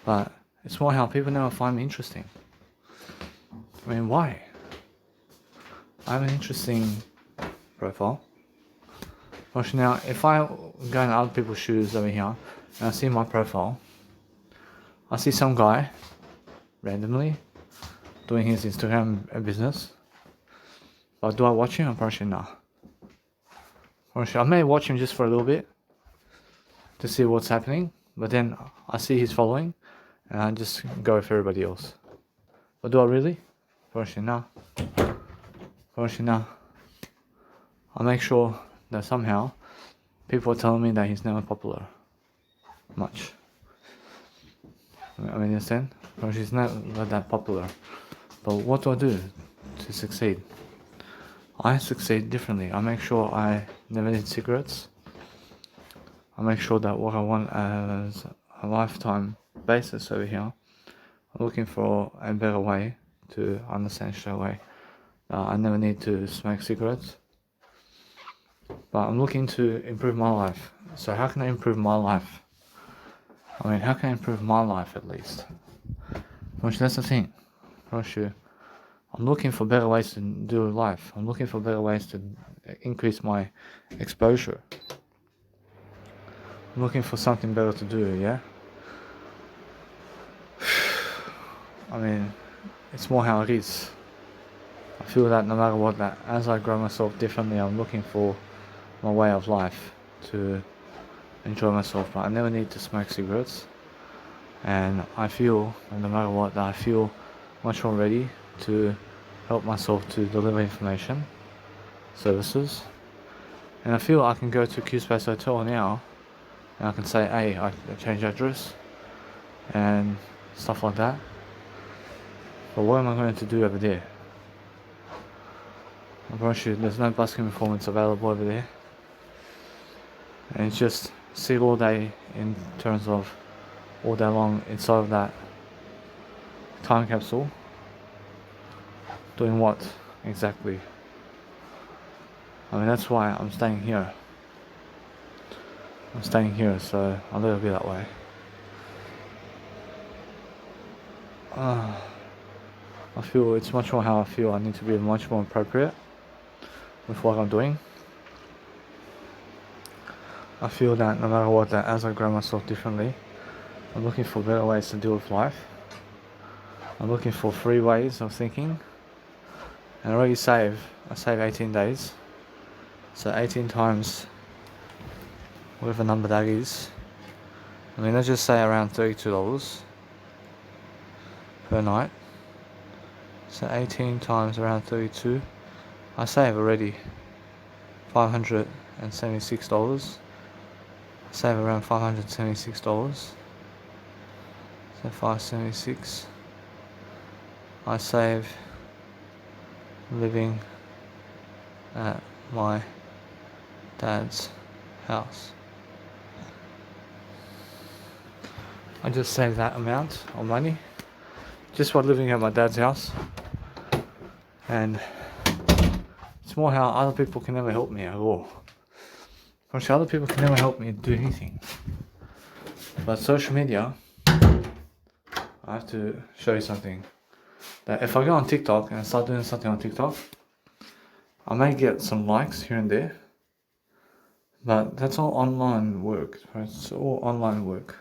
But it's more how people never find me interesting. I mean, why? I have an interesting profile. Roshi, now, if I go in other people's shoes over here, and I see my profile, I see some guy, randomly, doing his Instagram business. But do I watch him? I'm probably not. I may watch him just for a little bit to see what's happening, but then I see his following and I just go with everybody else. But do I really? Probably not. I make sure that somehow people are telling me that he's never popular much. I mean, understand? Or she's not that popular. But what do I do to succeed? I succeed differently. I make sure I never need cigarettes. I make sure that what I want as a lifetime basis over here, I'm looking for a better way to understand straight away that I never need to smoke cigarettes. But I'm looking to improve my life. So how can I improve my life? I mean, how can I improve my life at least? Which that's the thing. I'm looking for better ways to do life. I'm looking for better ways to increase my exposure. I'm looking for something better to do, yeah? I mean, it's more how it is. I feel that no matter what, that as I grow myself differently, I'm looking for my way of life to enjoy myself. But I never need to smoke cigarettes. And I feel, no matter what, that I feel much more ready to help myself to deliver information, services. And I feel I can go to Q-Space Hotel now and I can say, hey, I changed address and stuff like that. But what am I going to do over there? I promise you, there's no busking performance available over there. And it's just sit all day in terms of all day long inside of that time capsule. Doing what exactly? I mean, that's why I'm staying here. I'm staying here, so I'll let it be that way. I feel it's much more how I feel. I need to be much more appropriate with what I'm doing. I feel that no matter what, that as I grow myself differently, I'm looking for better ways to deal with life. I'm looking for free ways of thinking. And I already I save 18 days. So 18 times whatever number that is. I mean, let's just say around $32 per night. So 18 times around 32. I save already $576. I save around $576. So 576. I save living at my dad's house. I just saved that amount of money just by living at my dad's house. And it's more how other people can never help me at all. Actually, other people can never help me do anything. But social media, I have to show you something. That if I go on TikTok and start doing something on TikTok, I may get some likes here and there. But that's all online work. Right? It's all online work.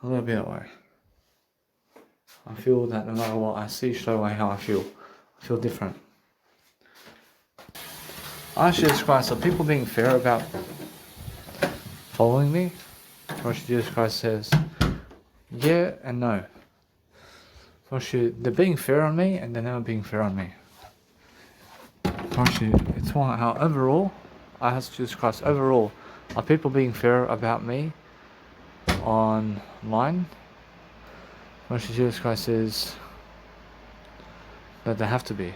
A little bit that way. I feel that no matter what I see straight away how I feel different. I actually describe so people being fair about following me. Jesus Christ says, yeah and no. They're being fair on me and they're never being fair on me. It's more how overall, I ask Jesus Christ, overall, are people being fair about me online? Jesus Christ says that they have to be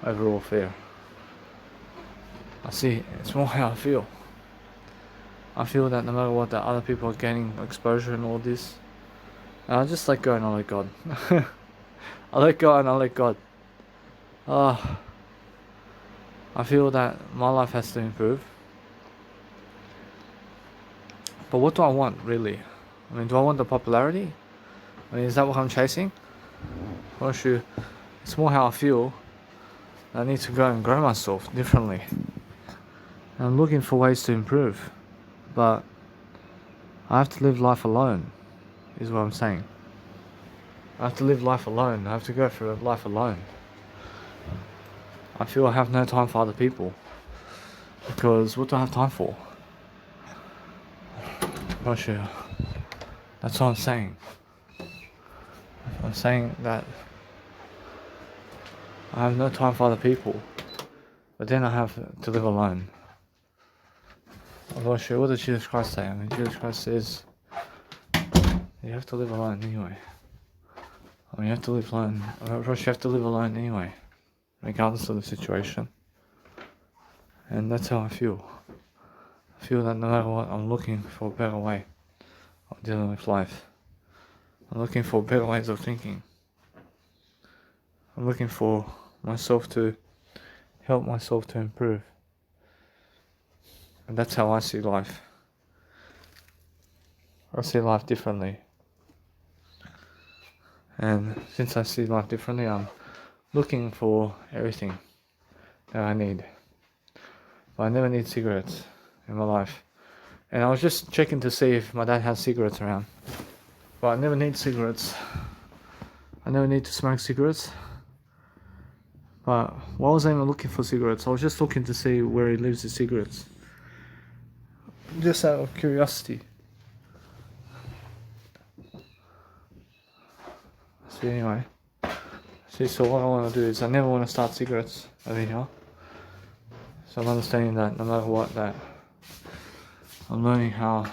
overall fair. I see, it's more how I feel. I feel that no matter what, that other people are gaining exposure and all this. And I just let go and I let God. I let go and I let God. I feel that my life has to improve. But what do I want, really? I mean, do I want the popularity? I mean, is that what I'm chasing? It's more how I feel. I need to go and grow myself differently. And I'm looking for ways to improve. But I have to live life alone, is what I'm saying. I have to live life alone. I have to go through life alone. I feel I have no time for other people. Because what do I have time for? Russia. That's what I'm saying. I'm saying that I have no time for other people. But then I have to live alone. I'm not sure what did Jesus Christ say. I mean, Jesus Christ says you have to live alone anyway. I mean, you have to live alone. You have to live alone anyway, regardless of the situation. And that's how I feel. I feel that no matter what, I'm looking for a better way of dealing with life. I'm looking for better ways of thinking. I'm looking for myself to help myself to improve. And that's how I see life. I see life differently. And since I see life differently, I'm looking for everything that I need. But I never need cigarettes in my life. And I was just checking to see if my dad has cigarettes around. But I never need cigarettes. I never need to smoke cigarettes. But why was I even looking for cigarettes? I was just looking to see where he leaves his cigarettes. Just out of curiosity. So anyway. So what I want to do is I never want to start cigarettes over here. So I'm understanding that no matter what, that I'm learning how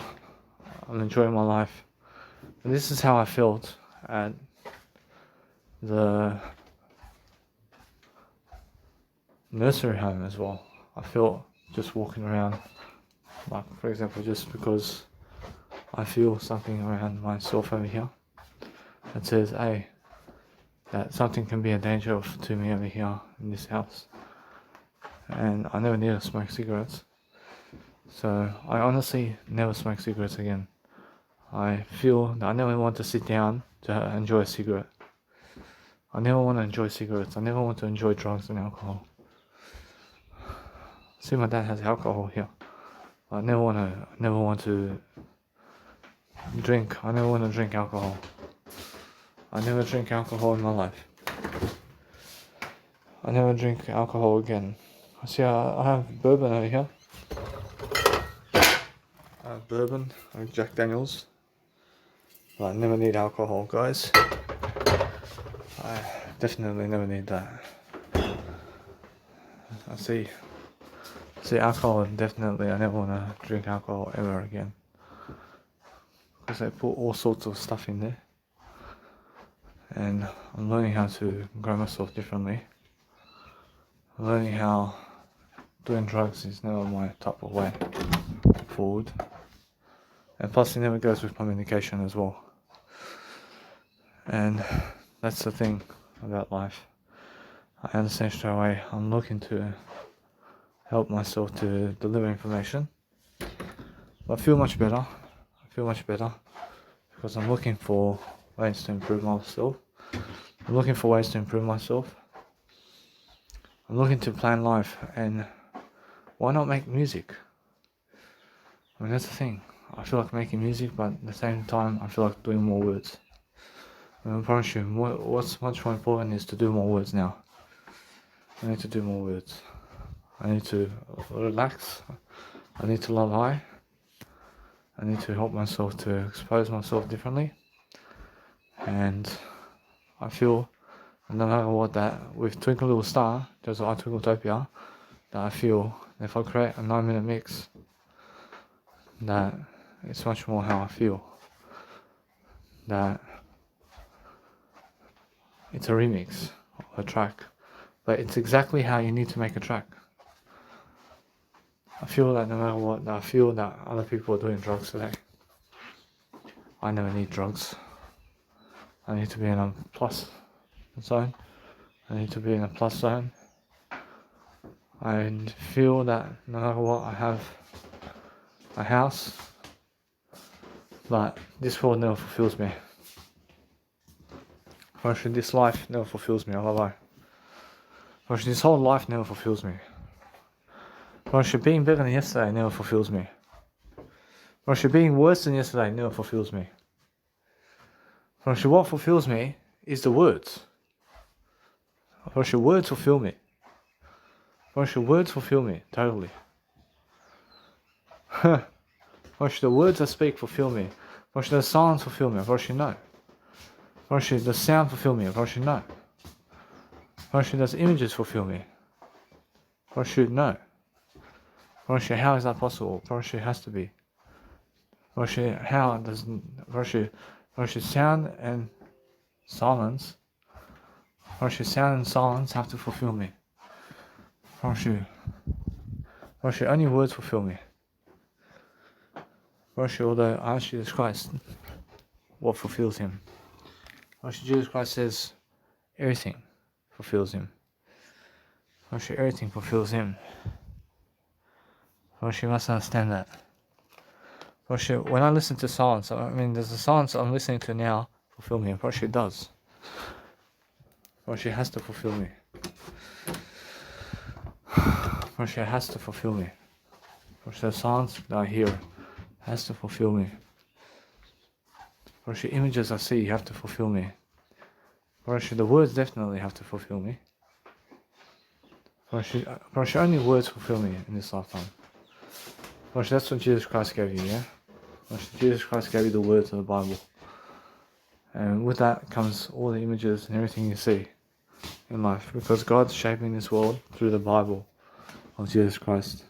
I'm enjoying my life. And this is how I felt at the nursery home as well. I felt just walking around, like for example, just because I feel something around myself over here that says, hey, that something can be a danger to me over here in this house. And I never need to smoke cigarettes. So I honestly never smoke cigarettes again. I feel that I never want to sit down to enjoy a cigarette. I never want to enjoy cigarettes. I never want to enjoy drugs and alcohol. See, my dad has alcohol here. I never want to drink. I never want to drink alcohol. I never drink alcohol in my life. I never drink alcohol again. See, I have bourbon over here. I have bourbon, I have Jack Daniels. But I never need alcohol, guys. I definitely never need that. I see alcohol, and definitely I never want to drink alcohol ever again. Because they put all sorts of stuff in there. And I'm learning how to grow myself differently. I'm learning how doing drugs is never my type of way forward. And plus it never goes with communication as well. And that's the thing about life. I understand straight away. I'm looking to help myself to deliver information. But I feel much better. Because I'm looking for ways to improve myself. I'm looking for ways to improve myself. I'm looking to plan life, and why not make music? I mean, that's the thing. I feel like making music, but at the same time, I feel like doing more words. And I promise you, what's much more important is to do more words now. I need to do more words. I need to relax. I need to love high. I need to help myself to expose myself differently. And I feel, no matter what, that with Twinkle Little Star, just like TwinkletopiA, that I feel if I create a 9-minute mix, that it's much more how I feel. That it's a remix of a track, but it's exactly how you need to make a track. I feel that no matter what, I feel that other people are doing drugs today. I never need drugs. I need to be in a plus zone. I need to be in a plus zone. I feel that no matter what, I have a house, but this world never fulfills me. Actually, this life never fulfills me, I'll lie. Actually, this whole life never fulfills me. Actually, being better than yesterday never fulfills me. Actually, being worse than yesterday never fulfills me. Actually, what fulfills me is the words. Actually, words fulfill me. Actually, words fulfill me, totally. Actually, the words I speak fulfill me. Actually, the silence fulfill me, actually no. Actually, the sound fulfill me, actually no. Actually, those images fulfill me. Actually, no. Actually, how is that possible? Actually, it has to be. Actually, how does actually sound and silence? Actually, sound and silence have to fulfill me. Actually, only words fulfill me. Actually, although I ask Jesus Christ what fulfills him. Actually, Jesus Christ says everything fulfills him. Everything fulfills him. You must understand that. When I listen to songs, there's a songs I'm listening to now fulfill me, and it does. It has to fulfill me. It has to fulfill me. The songs that I hear has to fulfill me. The images I see have to fulfill me. The words definitely have to fulfill me. Only words fulfill me in this lifetime. That's what Jesus Christ gave you, yeah? Jesus Christ gave you the words of the Bible. And with that comes all the images and everything you see in life. Because God's shaping this world through the Bible of Jesus Christ.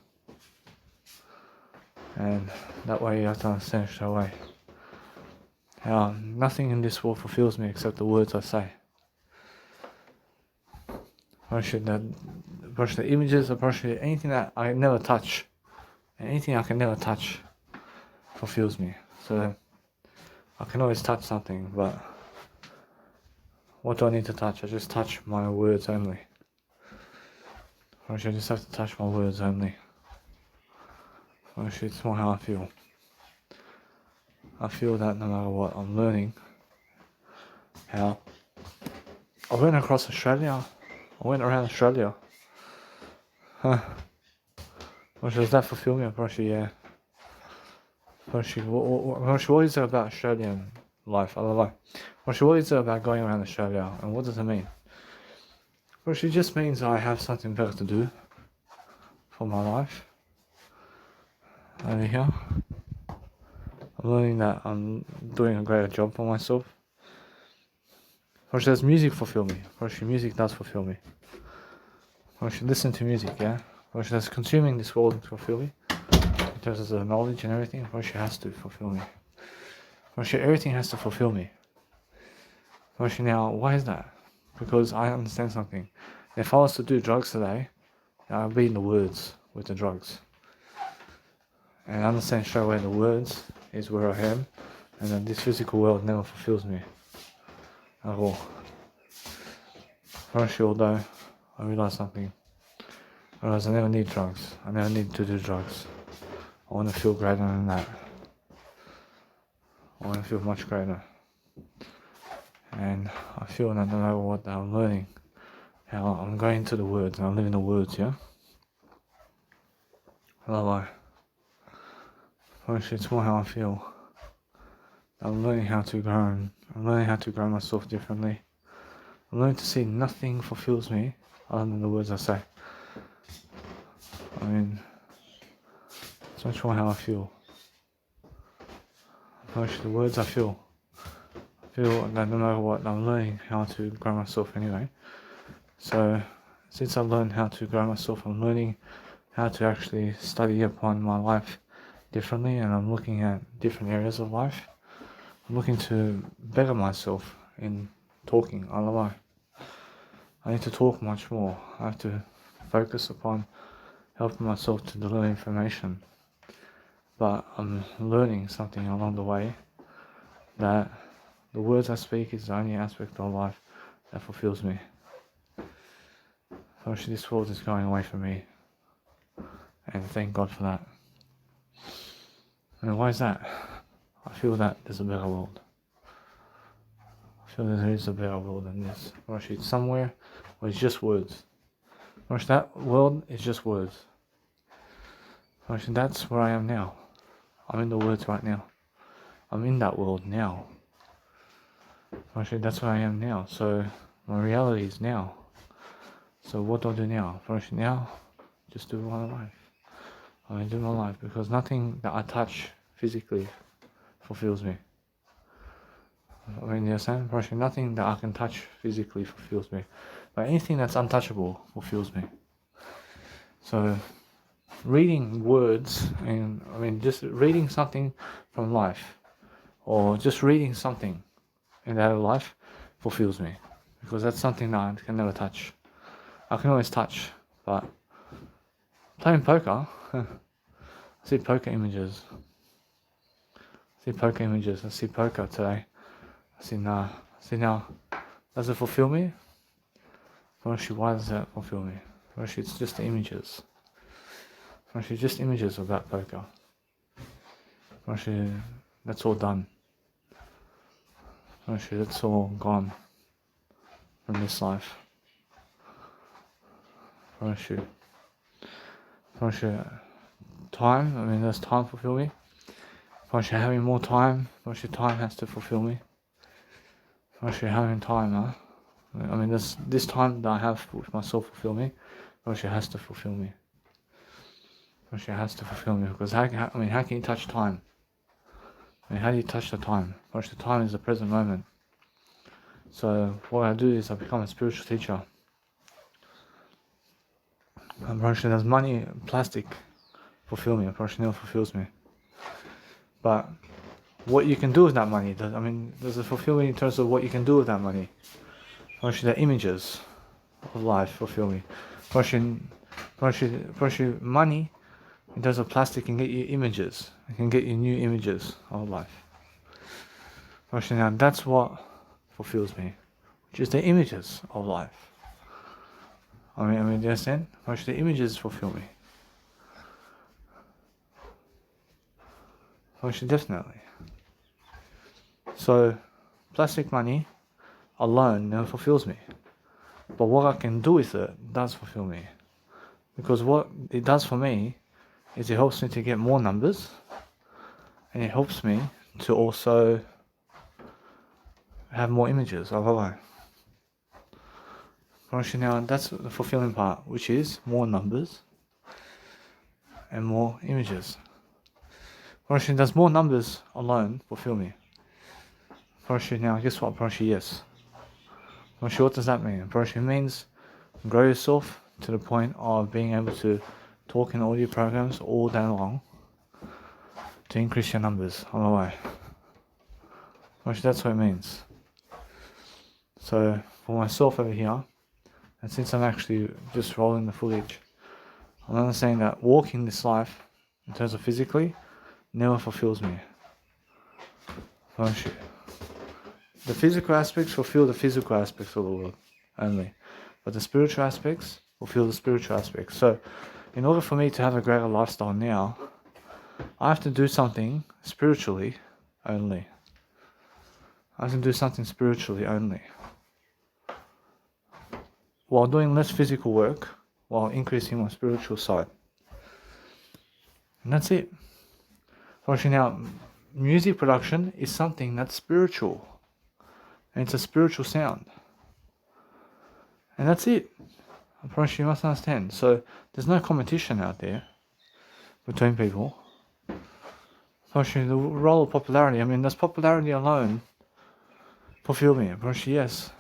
And that way you have to understand straight away how nothing in this world fulfills me except the words I say. The images, anything that I never touch, and anything I can never touch fulfills me. So I can always touch something, but what do I need to touch? I just touch my words only. I just have to touch my words only. It's more how I feel. I feel that no matter what, I'm learning how. I went across Australia. I went around Australia. Does that fulfill me? Yeah. What is it about Australian life? I don't know. What is it about going around Australia, and what does it mean? It just means I have something better to do for my life. Over here, I'm learning that I'm doing a greater job for myself. Does music fulfill me? Music does fulfill me. Listen to music, yeah? Does consuming this world fulfill me? In terms of the knowledge and everything, has to fulfill me. Everything has to fulfill me. Now, why is that? Because I understand something. If I was to do drugs today, I'd be in the words with the drugs. And I understand straight away the words is where I am, and then this physical world never fulfills me at all. Although I realize something. I realize I never need drugs. I never need to do drugs. I want to feel greater than that. I want to feel much greater. And I feel that no matter what I'm learning, how I'm going into the words and I'm living the words, yeah? Hello. It's more how I feel. I'm learning how to grow. I'm learning how to grow myself differently. I'm learning to see nothing fulfills me other than the words I say. It's much more how I feel. The words I feel that no matter what, I'm learning how to grow myself anyway. So, since I've learned how to grow myself, I'm learning how to actually study upon my life differently, and I'm looking at different areas of life. I'm looking to better myself in talking. I don't know. I need to talk much more. I have to focus upon helping myself to deliver information. But I'm learning something along the way that the words I speak is the only aspect of life that fulfills me. This world is going away from me, and thank God for that. And why is that? I feel that there's a better world. I feel that there is a better world than this. It's somewhere where it's just words. That world is just words. That's where I am now. I'm in the words right now. I'm in that world now. That's where I am now. So my reality is now. So what do I do now? Now, just do my life. Do my life because nothing that I touch physically fulfills me. You understand? Nothing that I can touch physically fulfills me. But anything that's untouchable fulfills me. So reading words, and just reading something from life, or just reading something in that life fulfills me, because that's something that I can never touch. I can always touch, but playing poker, I see poker images. I see poker today. I see now. Does it fulfill me? Why does that fulfill me? It's just the images. Just images of that poker. That's all done. That's all gone from this life. Time, I mean, does time fulfill me? Having more time, time has to fulfill me. Having time, huh? I mean, does this time that I have with myself fulfill me? Has to fulfill me. Has to fulfill me, because how can you touch time? I mean, how do you touch the time? The time is the present moment. So what I do is I become a spiritual teacher. And does money, plastic fulfill me? Never fulfills me. But what you can do with that money, does it fulfill me in terms of what you can do with that money? The images of life fulfill me. Money, in terms of plastic, can get you images. It can get you new images of life. Now that's what fulfills me, which is the images of life. Do you understand? The images fulfill me. Definitely. So, plastic money alone never fulfills me. But what I can do with it does fulfill me. Because what it does for me is it helps me to get more numbers, and it helps me to also have more images of life. Now that's the fulfilling part, which is more numbers and more images. Does more numbers alone fulfill me? Now guess what? Yes. What does that mean? It means grow yourself to the point of being able to talk in audio programs all day long to increase your numbers on the way. That's what it means. So for myself over here, and since I'm actually just rolling the footage, I'm understanding that walking this life, in terms of physically, never fulfills me. The physical aspects fulfill the physical aspects of the world only, but the spiritual aspects fulfill the spiritual aspects. So, in order for me to have a greater lifestyle now, I have to do something spiritually only. While doing less physical work, while increasing my spiritual side. And that's it. Now, music production is something that's spiritual. And it's a spiritual sound. And that's it. You must understand. So, there's no competition out there between people. The role of popularity, does popularity alone fulfill me? Yes.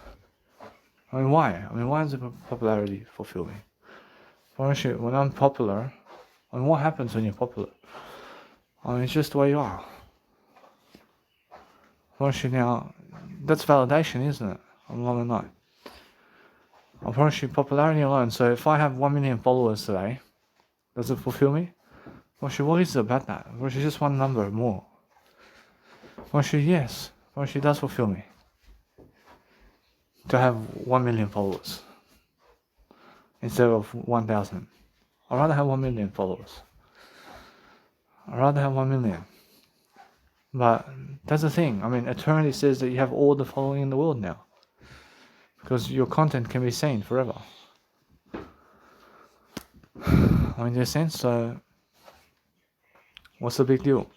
Why? Why does popularity fulfill me? When I'm popular, what happens when you're popular? It's just the way you are. Now, that's validation, isn't it? Along the night. Popularity alone. So if I have 1 million followers today, does it fulfill me? What is it about that? Just one number more. Yes. It does fulfill me to have 1 million followers instead of 1,000. I'd rather have 1 million followers. I'd rather have 1 million. But that's the thing. Eternity says that you have all the following in the world now, because your content can be seen forever. In a sense, so what's the big deal?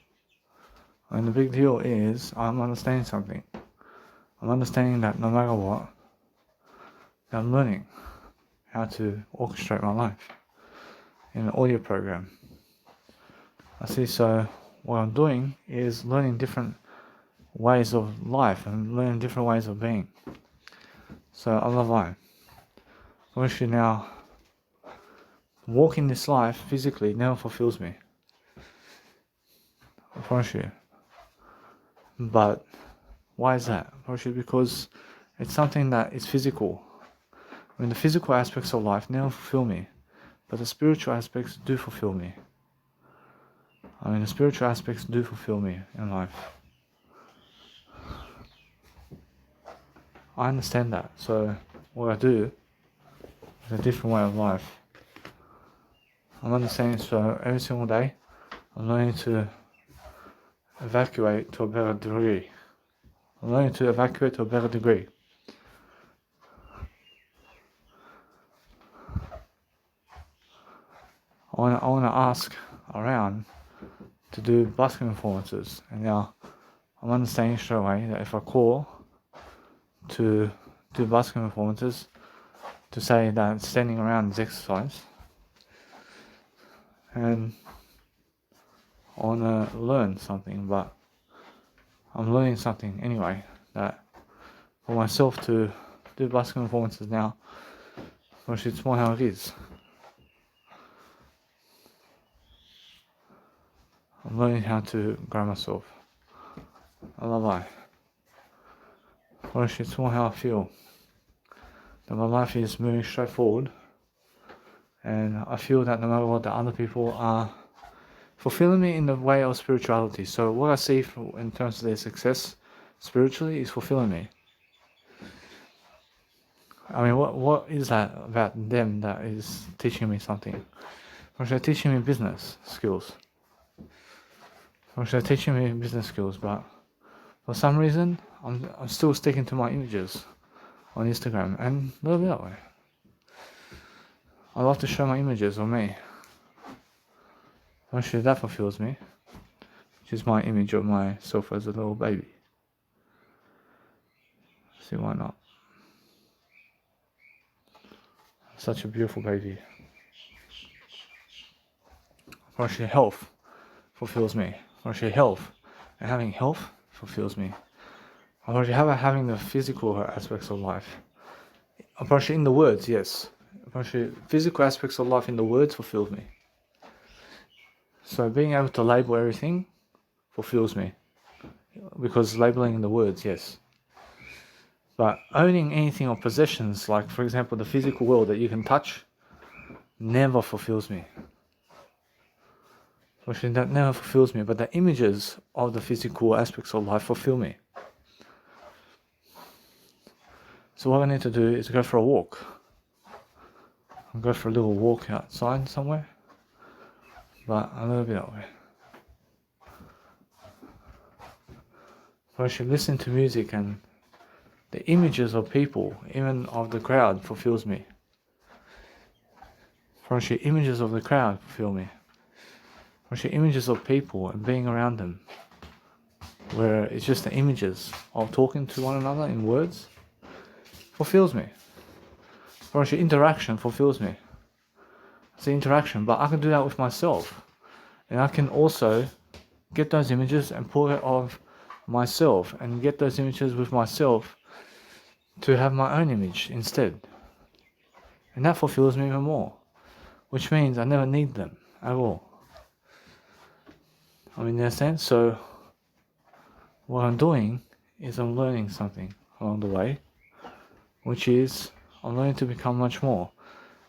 The big deal is I'm understanding something. I'm understanding that no matter what, I'm learning how to orchestrate my life in an audio program. So what I'm doing is learning different ways of life and learning different ways of being. So I love life. Now, walking this life physically never fulfills me. I promise you. But why is that? Because it's something that is physical. The physical aspects of life never fulfill me, but the spiritual aspects do fulfill me. The spiritual aspects do fulfill me in life. I understand that. So what I do It's a different way of life. I'm understanding, so every single day I'm learning to evacuate to a better degree. I'm learning to evacuate to a better degree. I want to ask around to do busking performances, and now I'm understanding straight away that if I call to do busking performances, to say that standing around is exercise, and I want to learn something, but I'm learning something anyway, that for myself to do busking performances now, which it's more how it is. I'm learning how to grow myself. I love life. Which it's more how I feel. That my life is moving straight forward, and I feel that no matter what, the other people are fulfilling me in the way of spirituality. So what I see in terms of their success spiritually is fulfilling me. I mean, what is that about them that is teaching me something? Or they're teaching me business skills. Or they're teaching me business skills, but for some reason, I'm still sticking to my images on Instagram, and a little bit that way. I love to show my images of me. Actually, that fulfills me, which is my image of myself as a little baby. See, why not? Such a beautiful baby. Actually, health fulfills me. Actually, health and having health fulfills me. Actually, having the physical aspects of life. Actually, in the words, yes. Actually, physical aspects of life in the words fulfills me. So being able to label everything fulfills me, because labeling in the words, yes. But owning anything of possessions, like for example the physical world that you can touch, never fulfills me. Actually, that never fulfills me, but the images of the physical aspects of life fulfill me. So what I need to do is go for a walk. I'll go for a little walk outside somewhere, but a little bit that way. So I should listen to music, and the images of people, even of the crowd, fulfills me. Actually, images of the crowd fulfill me. Actually, images of people and being around them, where it's just the images of talking to one another in words, fulfills me. Actually, interaction fulfills me. It's the interaction, but I can do that with myself, and I can also get those images and pull it of myself, and get those images with myself to have my own image instead, and that fulfills me even more, which means I never need them at all. I mean, in a sense, so what I'm doing is I'm learning something along the way, which is I'm learning to become much more.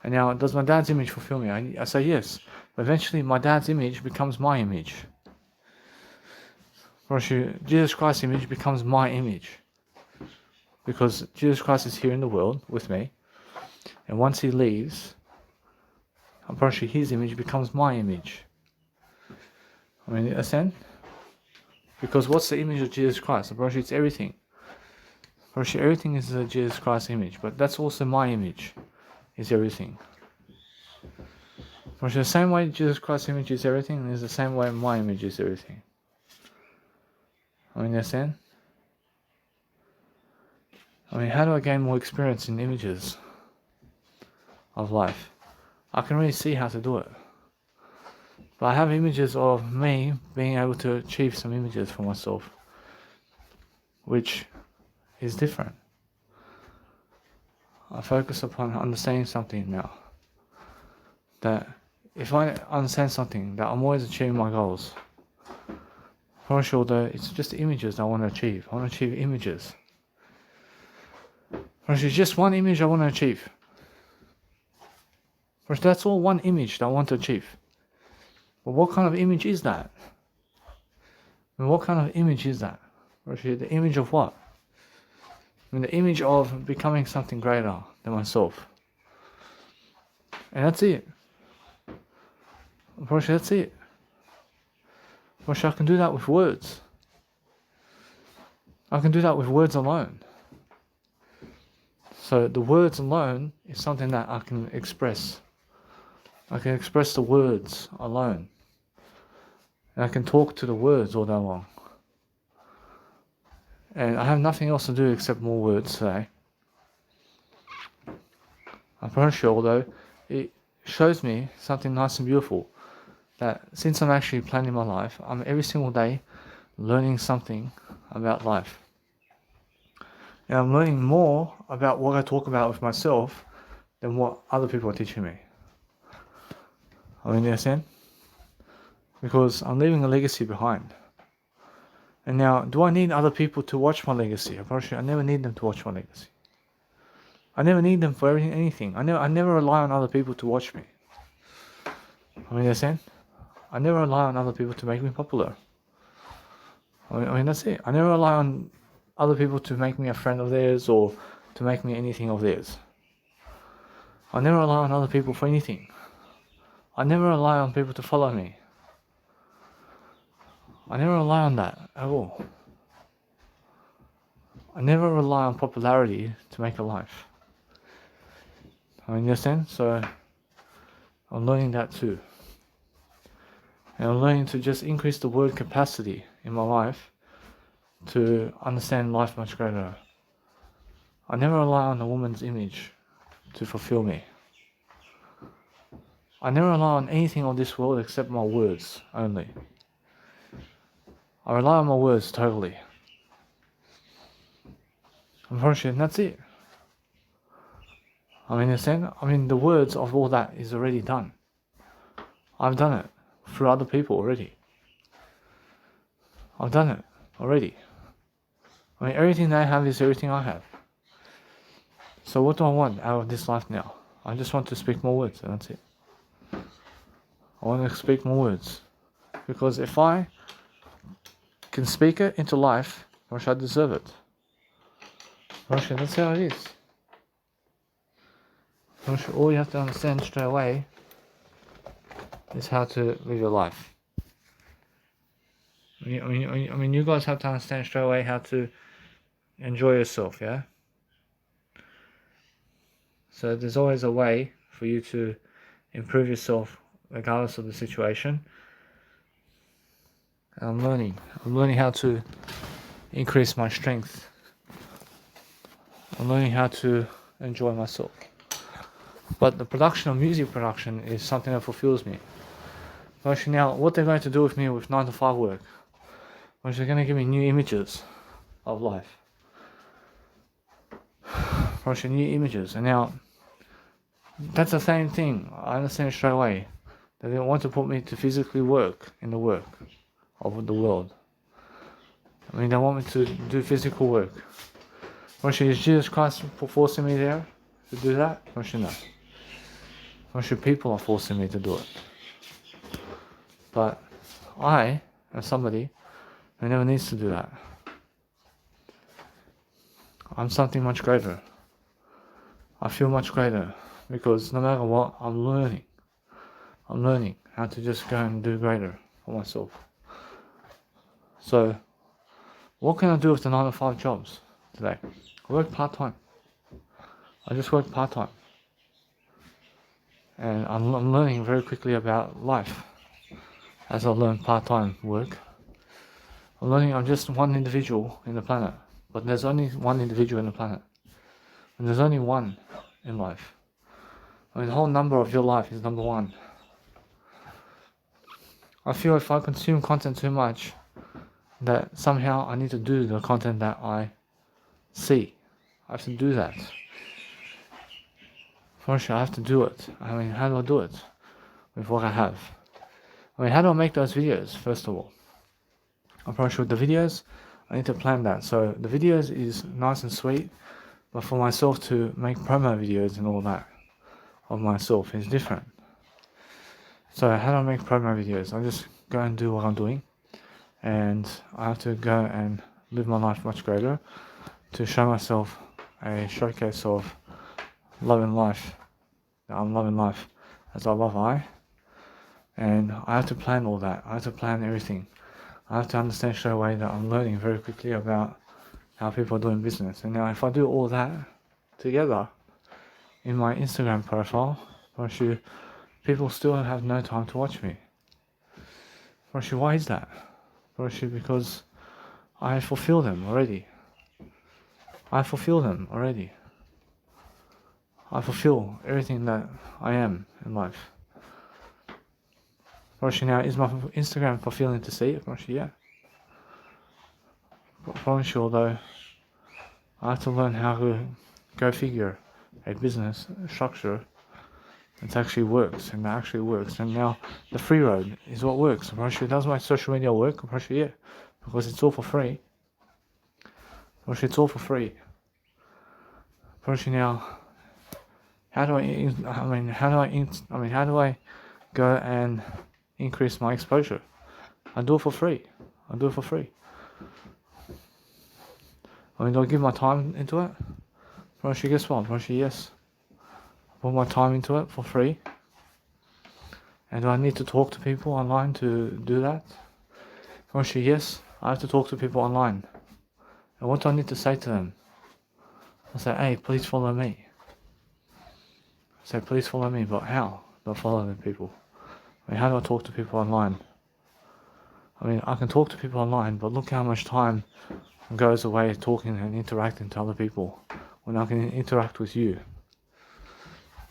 And now, does my dad's image fulfill me? I say yes, but eventually my dad's image becomes my image. Jesus Christ's image becomes my image, because Jesus Christ is here in the world with me, and once he leaves, apparently his image becomes my image. I mean, in a sense, because what's the image of Jesus Christ? Apparently it's everything. Apparently everything is a Jesus Christ image, but that's also my image, is everything. Apparently the same way Jesus Christ's image is everything is the same way my image is everything. I mean, in a sense, I mean, how do I gain more experience in images of life? I can really see how to do it. But I have images of me being able to achieve some images for myself, which is different. I focus upon understanding something now. That if I understand something, that I'm always achieving my goals. For sure, though, it's just images I want to achieve. I want to achieve images. Or it's just one image I want to achieve. Or that's all one image that I want to achieve. But what kind of image is that? I mean, what kind of image is that? Or the image of what? I mean, the image of becoming something greater than myself. And that's it. Unfortunately, that's it. Unfortunately, I can do that with words. I can do that with words alone. So the words alone is something that I can express. I can express the words alone. And I can talk to the words all day long. And I have nothing else to do except more words today. I promise you, although it shows me something nice and beautiful, that since I'm actually planning my life, I'm every single day learning something about life. And I'm learning more about what I talk about with myself than what other people are teaching me. I mean, you understand? Because I'm leaving a legacy behind. And now, do I need other people to watch my legacy? I promise you, I never need them to watch my legacy. I never need them for anything. I never rely on other people to watch me. I mean, you understand? I never rely on other people to make me popular. I mean, that's it. I never rely on other people to make me a friend of theirs or to make me anything of theirs. I never rely on other people for anything. I never rely on people to follow me. I never rely on that at all. I never rely on popularity to make a life. I mean, you understand? So I'm learning that too. And I'm learning to just increase the word capacity in my life to understand life much greater. I never rely on a woman's image to fulfill me. I never rely on anything of this world except my words only. I rely on my words totally. Unfortunately, that's it. I mean, the words of all that is already done. I've done it through other people already. I've done it already. I mean, everything that I have is everything I have. So what do I want out of this life now? I just want to speak more words, and that's it. I want to speak more words. Because if I can speak it into life, I wish I deserve it. That's how it is. All you have to understand straight away is how to live your life. I mean, you guys have to understand straight away how to enjoy yourself, yeah? So there's always a way for you to improve yourself regardless of the situation. And I'm learning how to increase my strength. I'm learning how to enjoy myself. But the production of music production is something that fulfills me. Actually, now, what they're going to do with me with 9 to 5 work, which they're going to give me new images of life. Actually, new images. And now, that's the same thing. I understand straight away. They don't want to put me to physically work in the work of the world. I mean, they want me to do physical work. Actually, is Jesus Christ forcing me there to do that? Actually, no. Actually, people are forcing me to do it. But I am somebody who never needs to do that. I'm something much greater. I feel much greater because no matter what, I'm learning. I'm learning how to just go and do greater for myself. So, what can I do with the 9 to 5 jobs today? I work part-time. I just work part-time. And I'm learning very quickly about life as I learn part-time work. I'm learning I'm just one individual in the planet, but there's only one individual in the planet. And there's only one in life. I mean, the whole number of your life is number one. I feel if I consume content too much, that somehow I need to do the content that I see. I have to do that. First, I have to do it. I mean, how do I do it? With what I have. I mean, how do I make those videos, first of all? I'm probably sure with the videos, I need to plan that. So the videos is nice and sweet, but for myself to make promo videos and all that of myself is different. So how do I make promo videos? I just go and do what I'm doing, and I have to go and live my life much greater to show myself a showcase of loving life. I'm loving life as I love I. And I have to plan all that. I have to plan everything. I have to understand straight away that I'm learning very quickly about how people are doing business. And now if I do all that together in my Instagram profile, people still have no time to watch me. Why is that? Because I fulfill them already. I fulfill everything that I am in life. Now, is my Instagram fulfilling to see it? Yeah. Although I have to learn how to go figure a business structure that actually works, and And now the free road is what works. Does my social media work? Yeah, because it's all for free. It's all for free. Now, how do I go and increase my exposure? I do it for free. Do I give my time into it? Guess what? Yes. I put my time into it for free. And do I need to talk to people online to do that? Yes. I have to talk to people online. And what do I need to say to them? I say, hey, please follow me. But how do I follow the people? How do I talk to people online? I can talk to people online, but look how much time goes away talking and interacting to other people when I can interact with you.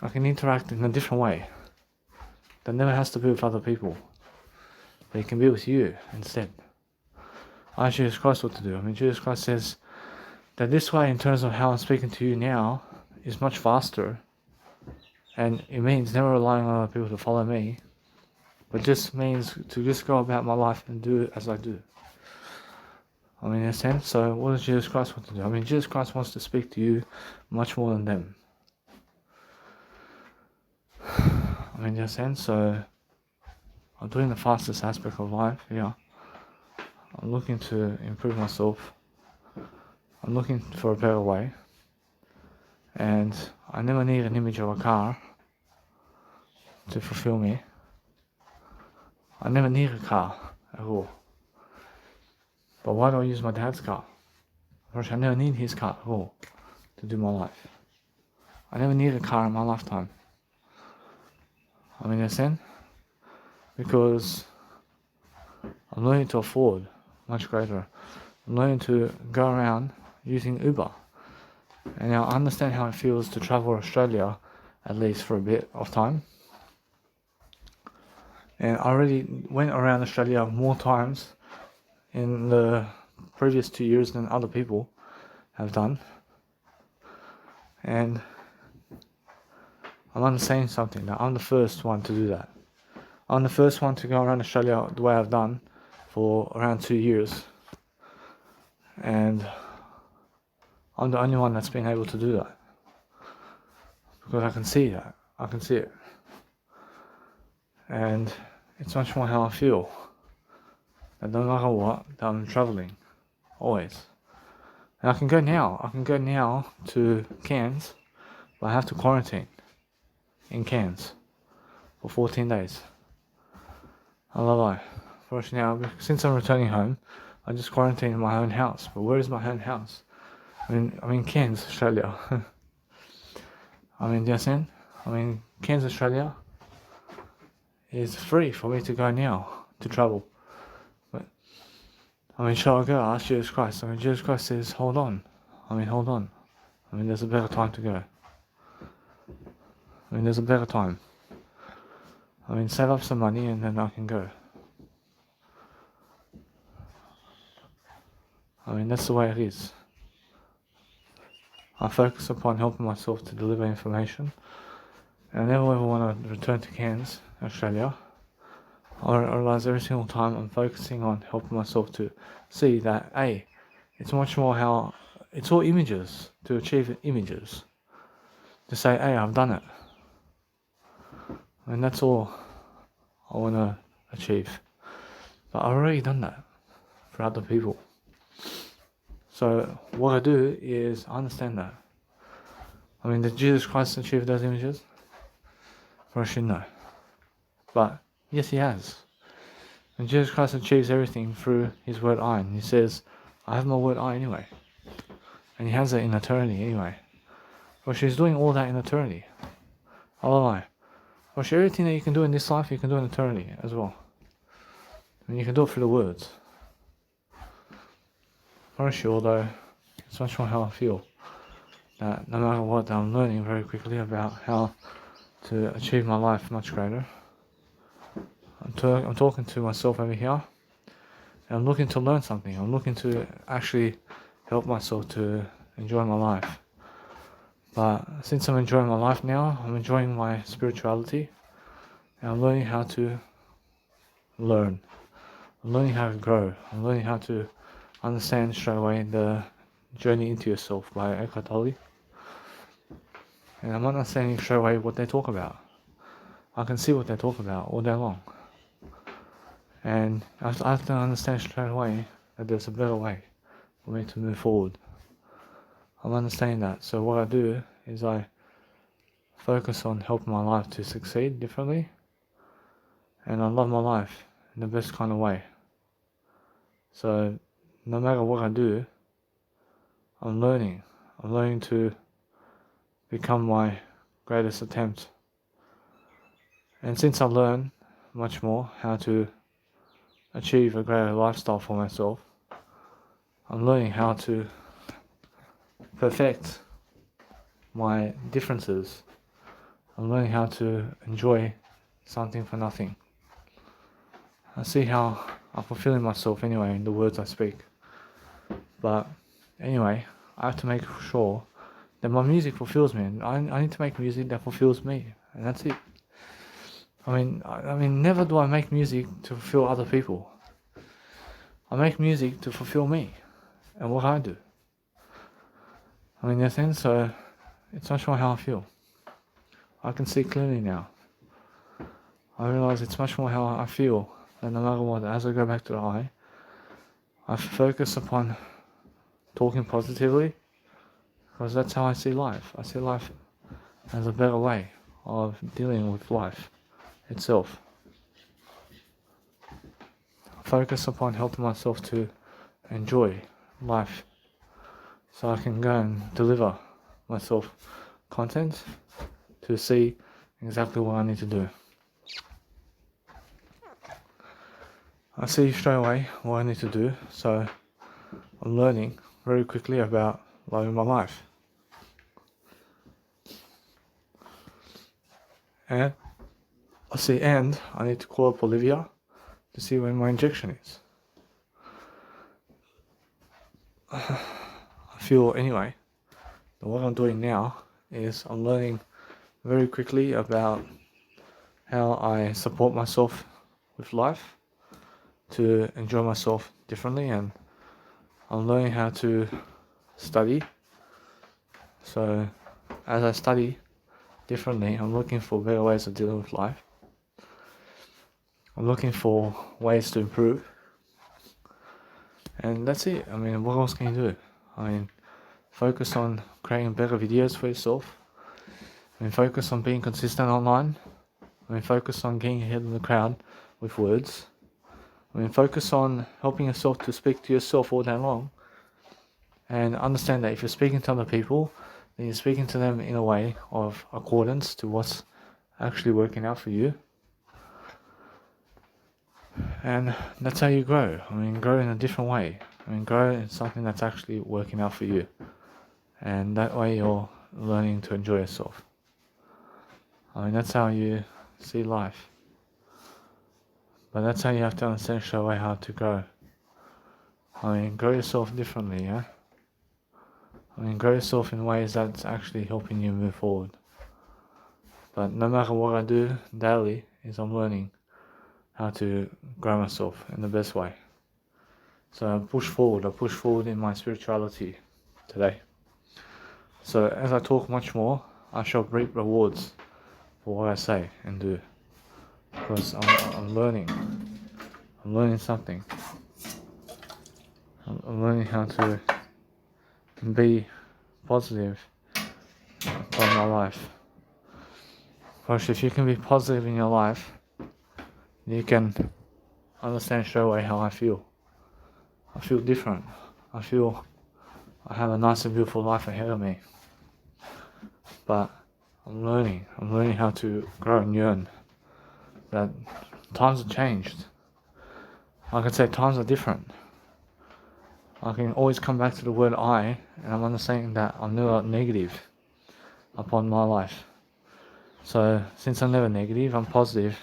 I can interact in a different way that never has to be with other people, but it can be with you instead. I asked Jesus Christ what to do. Jesus Christ says that this way, in terms of how I'm speaking to you now, is much faster, and it means never relying on other people to follow me, but just means to just go about my life and do it as I do. In a sense, so what does Jesus Christ want to do? Jesus Christ wants to speak to you much more than them. In a sense, so I'm doing the fastest aspect of life, yeah. I'm looking to improve myself. I'm looking for a better way. And I never need an image of a car to fulfill me. I never need a car at all. But why do I use my dad's car? I never need his car at all to do my life. I never need a car in my lifetime. In a sense, because I'm learning to afford much greater. I'm learning to go around using Uber. And now I understand how it feels to travel Australia, at least for a bit of time. And I already went around Australia more times in the previous 2 years than other people have done. And I'm understanding something, that I'm the first one to do that. I'm the first one to go around Australia the way I've done for around 2 years. And I'm the only one that's been able to do that. Because I can see that. I can see it. And it's much more how I feel. And no matter what, that I'm traveling. Always. And I can go now to Cairns, but I have to quarantine in Cairns for 14 days. I love it. First now, since I'm returning home, I just quarantine in my own house. But where is my own house? I'm in Cairns, Australia. Jason, Cairns, Australia is free for me to go now, to travel. But, shall I go? I ask Jesus Christ. Jesus Christ says, hold on. Hold on. There's a better time to go. There's a better time. Save up some money and then I can go. That's the way it is. I focus upon helping myself to deliver information. And I never ever want to return to Cairns, Australia. I realize every single time I'm focusing on helping myself to see that, hey, it's much more how, it's all images, to achieve images. To say, hey, I've done it. And that's all I want to achieve. But I've already done that for other people. So what I do is I understand that. Did Jesus Christ achieve those images? For I should know. But yes, he has. And Jesus Christ achieves everything through his word I. And he says, I have my word I anyway. And he has it in eternity anyway. Well, she's doing all that in eternity. I'll lie. Well, everything that you can do in this life, you can do in eternity as well. And you can do it through the words. For sure, though, it's much more how I feel. That no matter what, I'm learning very quickly about how to achieve my life much greater. I'm talking to myself over here. And I'm looking to learn something. I'm looking to actually help myself to enjoy my life. But since I'm enjoying my life now, I'm enjoying my spirituality. And I'm learning how to learn. I'm learning how to grow. I'm learning how to understand straight away the Journey into Yourself by Eckhart Tolle. And I'm understanding straight away what they talk about. I can see what they talk about all day long. And I have to understand straight away that there's a better way for me to move forward. I'm understanding that. So what I do is I focus on helping my life to succeed differently. And I love my life in the best kind of way. So no matter what I do, I'm learning. I'm learning to become my greatest attempt. And since I've learned much more how to achieve a greater lifestyle for myself, I'm learning how to perfect my differences. I'm learning how to enjoy something for nothing. I see how I'm fulfilling myself anyway in the words I speak. But anyway, I have to make sure that my music fulfills me. And I need to make music that fulfills me. And that's it. I mean, never do I make music to fulfill other people. I make music to fulfill me and what I do. I mean, in a sense, it's much more how I feel. I can see clearly now. I realize it's much more how I feel. And no matter what, as I go back to the I focus upon talking positively, because that's how I see life. I see life as a better way of dealing with life itself. I focus upon helping myself to enjoy life, so I can go and deliver myself content to see exactly what I need to do. I see straight away what I need to do, so I'm learning very quickly about loving my life. And I need to call up Olivia to see when my injection is. I feel anyway that what I'm doing now is I'm learning very quickly about how I support myself with life to enjoy myself differently, and I'm learning how to study. So as I study differently, I'm looking for better ways of dealing with life. I'm looking for ways to improve. And that's it. I mean, what else can you do? I mean, focus on creating better videos for yourself. I mean, focus on being consistent online. I mean, focus on getting ahead of the crowd with words. I mean, focus on helping yourself to speak to yourself all day long. And understand that if you're speaking to other people, then you're speaking to them in a way of accordance to what's actually working out for you. And that's how you grow. I mean, grow in a different way. I mean, grow in something that's actually working out for you. And that way you're learning to enjoy yourself. I mean, that's how you see life. But that's how you have to understand straight away how to grow. I mean, grow yourself differently, yeah? I mean, grow yourself in ways that's actually helping you move forward. But no matter what I do daily, is I'm learning how to grow myself in the best way. So I push forward in my spirituality today. So as I talk much more, I shall reap rewards for what I say and do. Because I'm learning something. I'm learning how to be positive about my life. First, if you can be positive in your life, you can understand straight away how I feel. I feel different. I feel I have a nice and beautiful life ahead of me. But I'm learning how to grow and yearn. That times have changed. I can say times are different. I can always come back to the word I, and I'm understanding that I'm never negative upon my life. So since I'm never negative, I'm positive,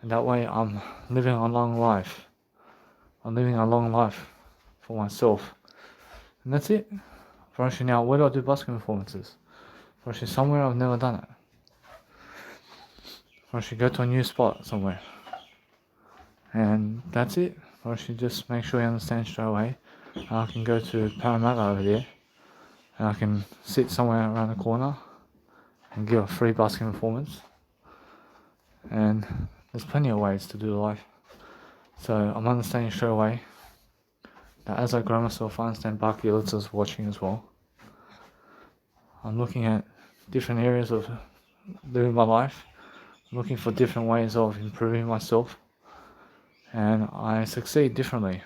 and that way I'm living a long life. I'm living a long life for myself. And that's it. For actually now, where do I do busking performances? For actually somewhere I've never done it. For actually go to a new spot somewhere. And that's it. For actually just make sure you understand straight away. I can go to Parramatta over there, and I can sit somewhere around the corner and give a free busking performance. And there's plenty of ways to do life. So I'm understanding straight away that as I grow myself, I understand Barky Elitz's watching as well. I'm looking at different areas of living my life. I'm looking for different ways of improving myself. And I succeed differently.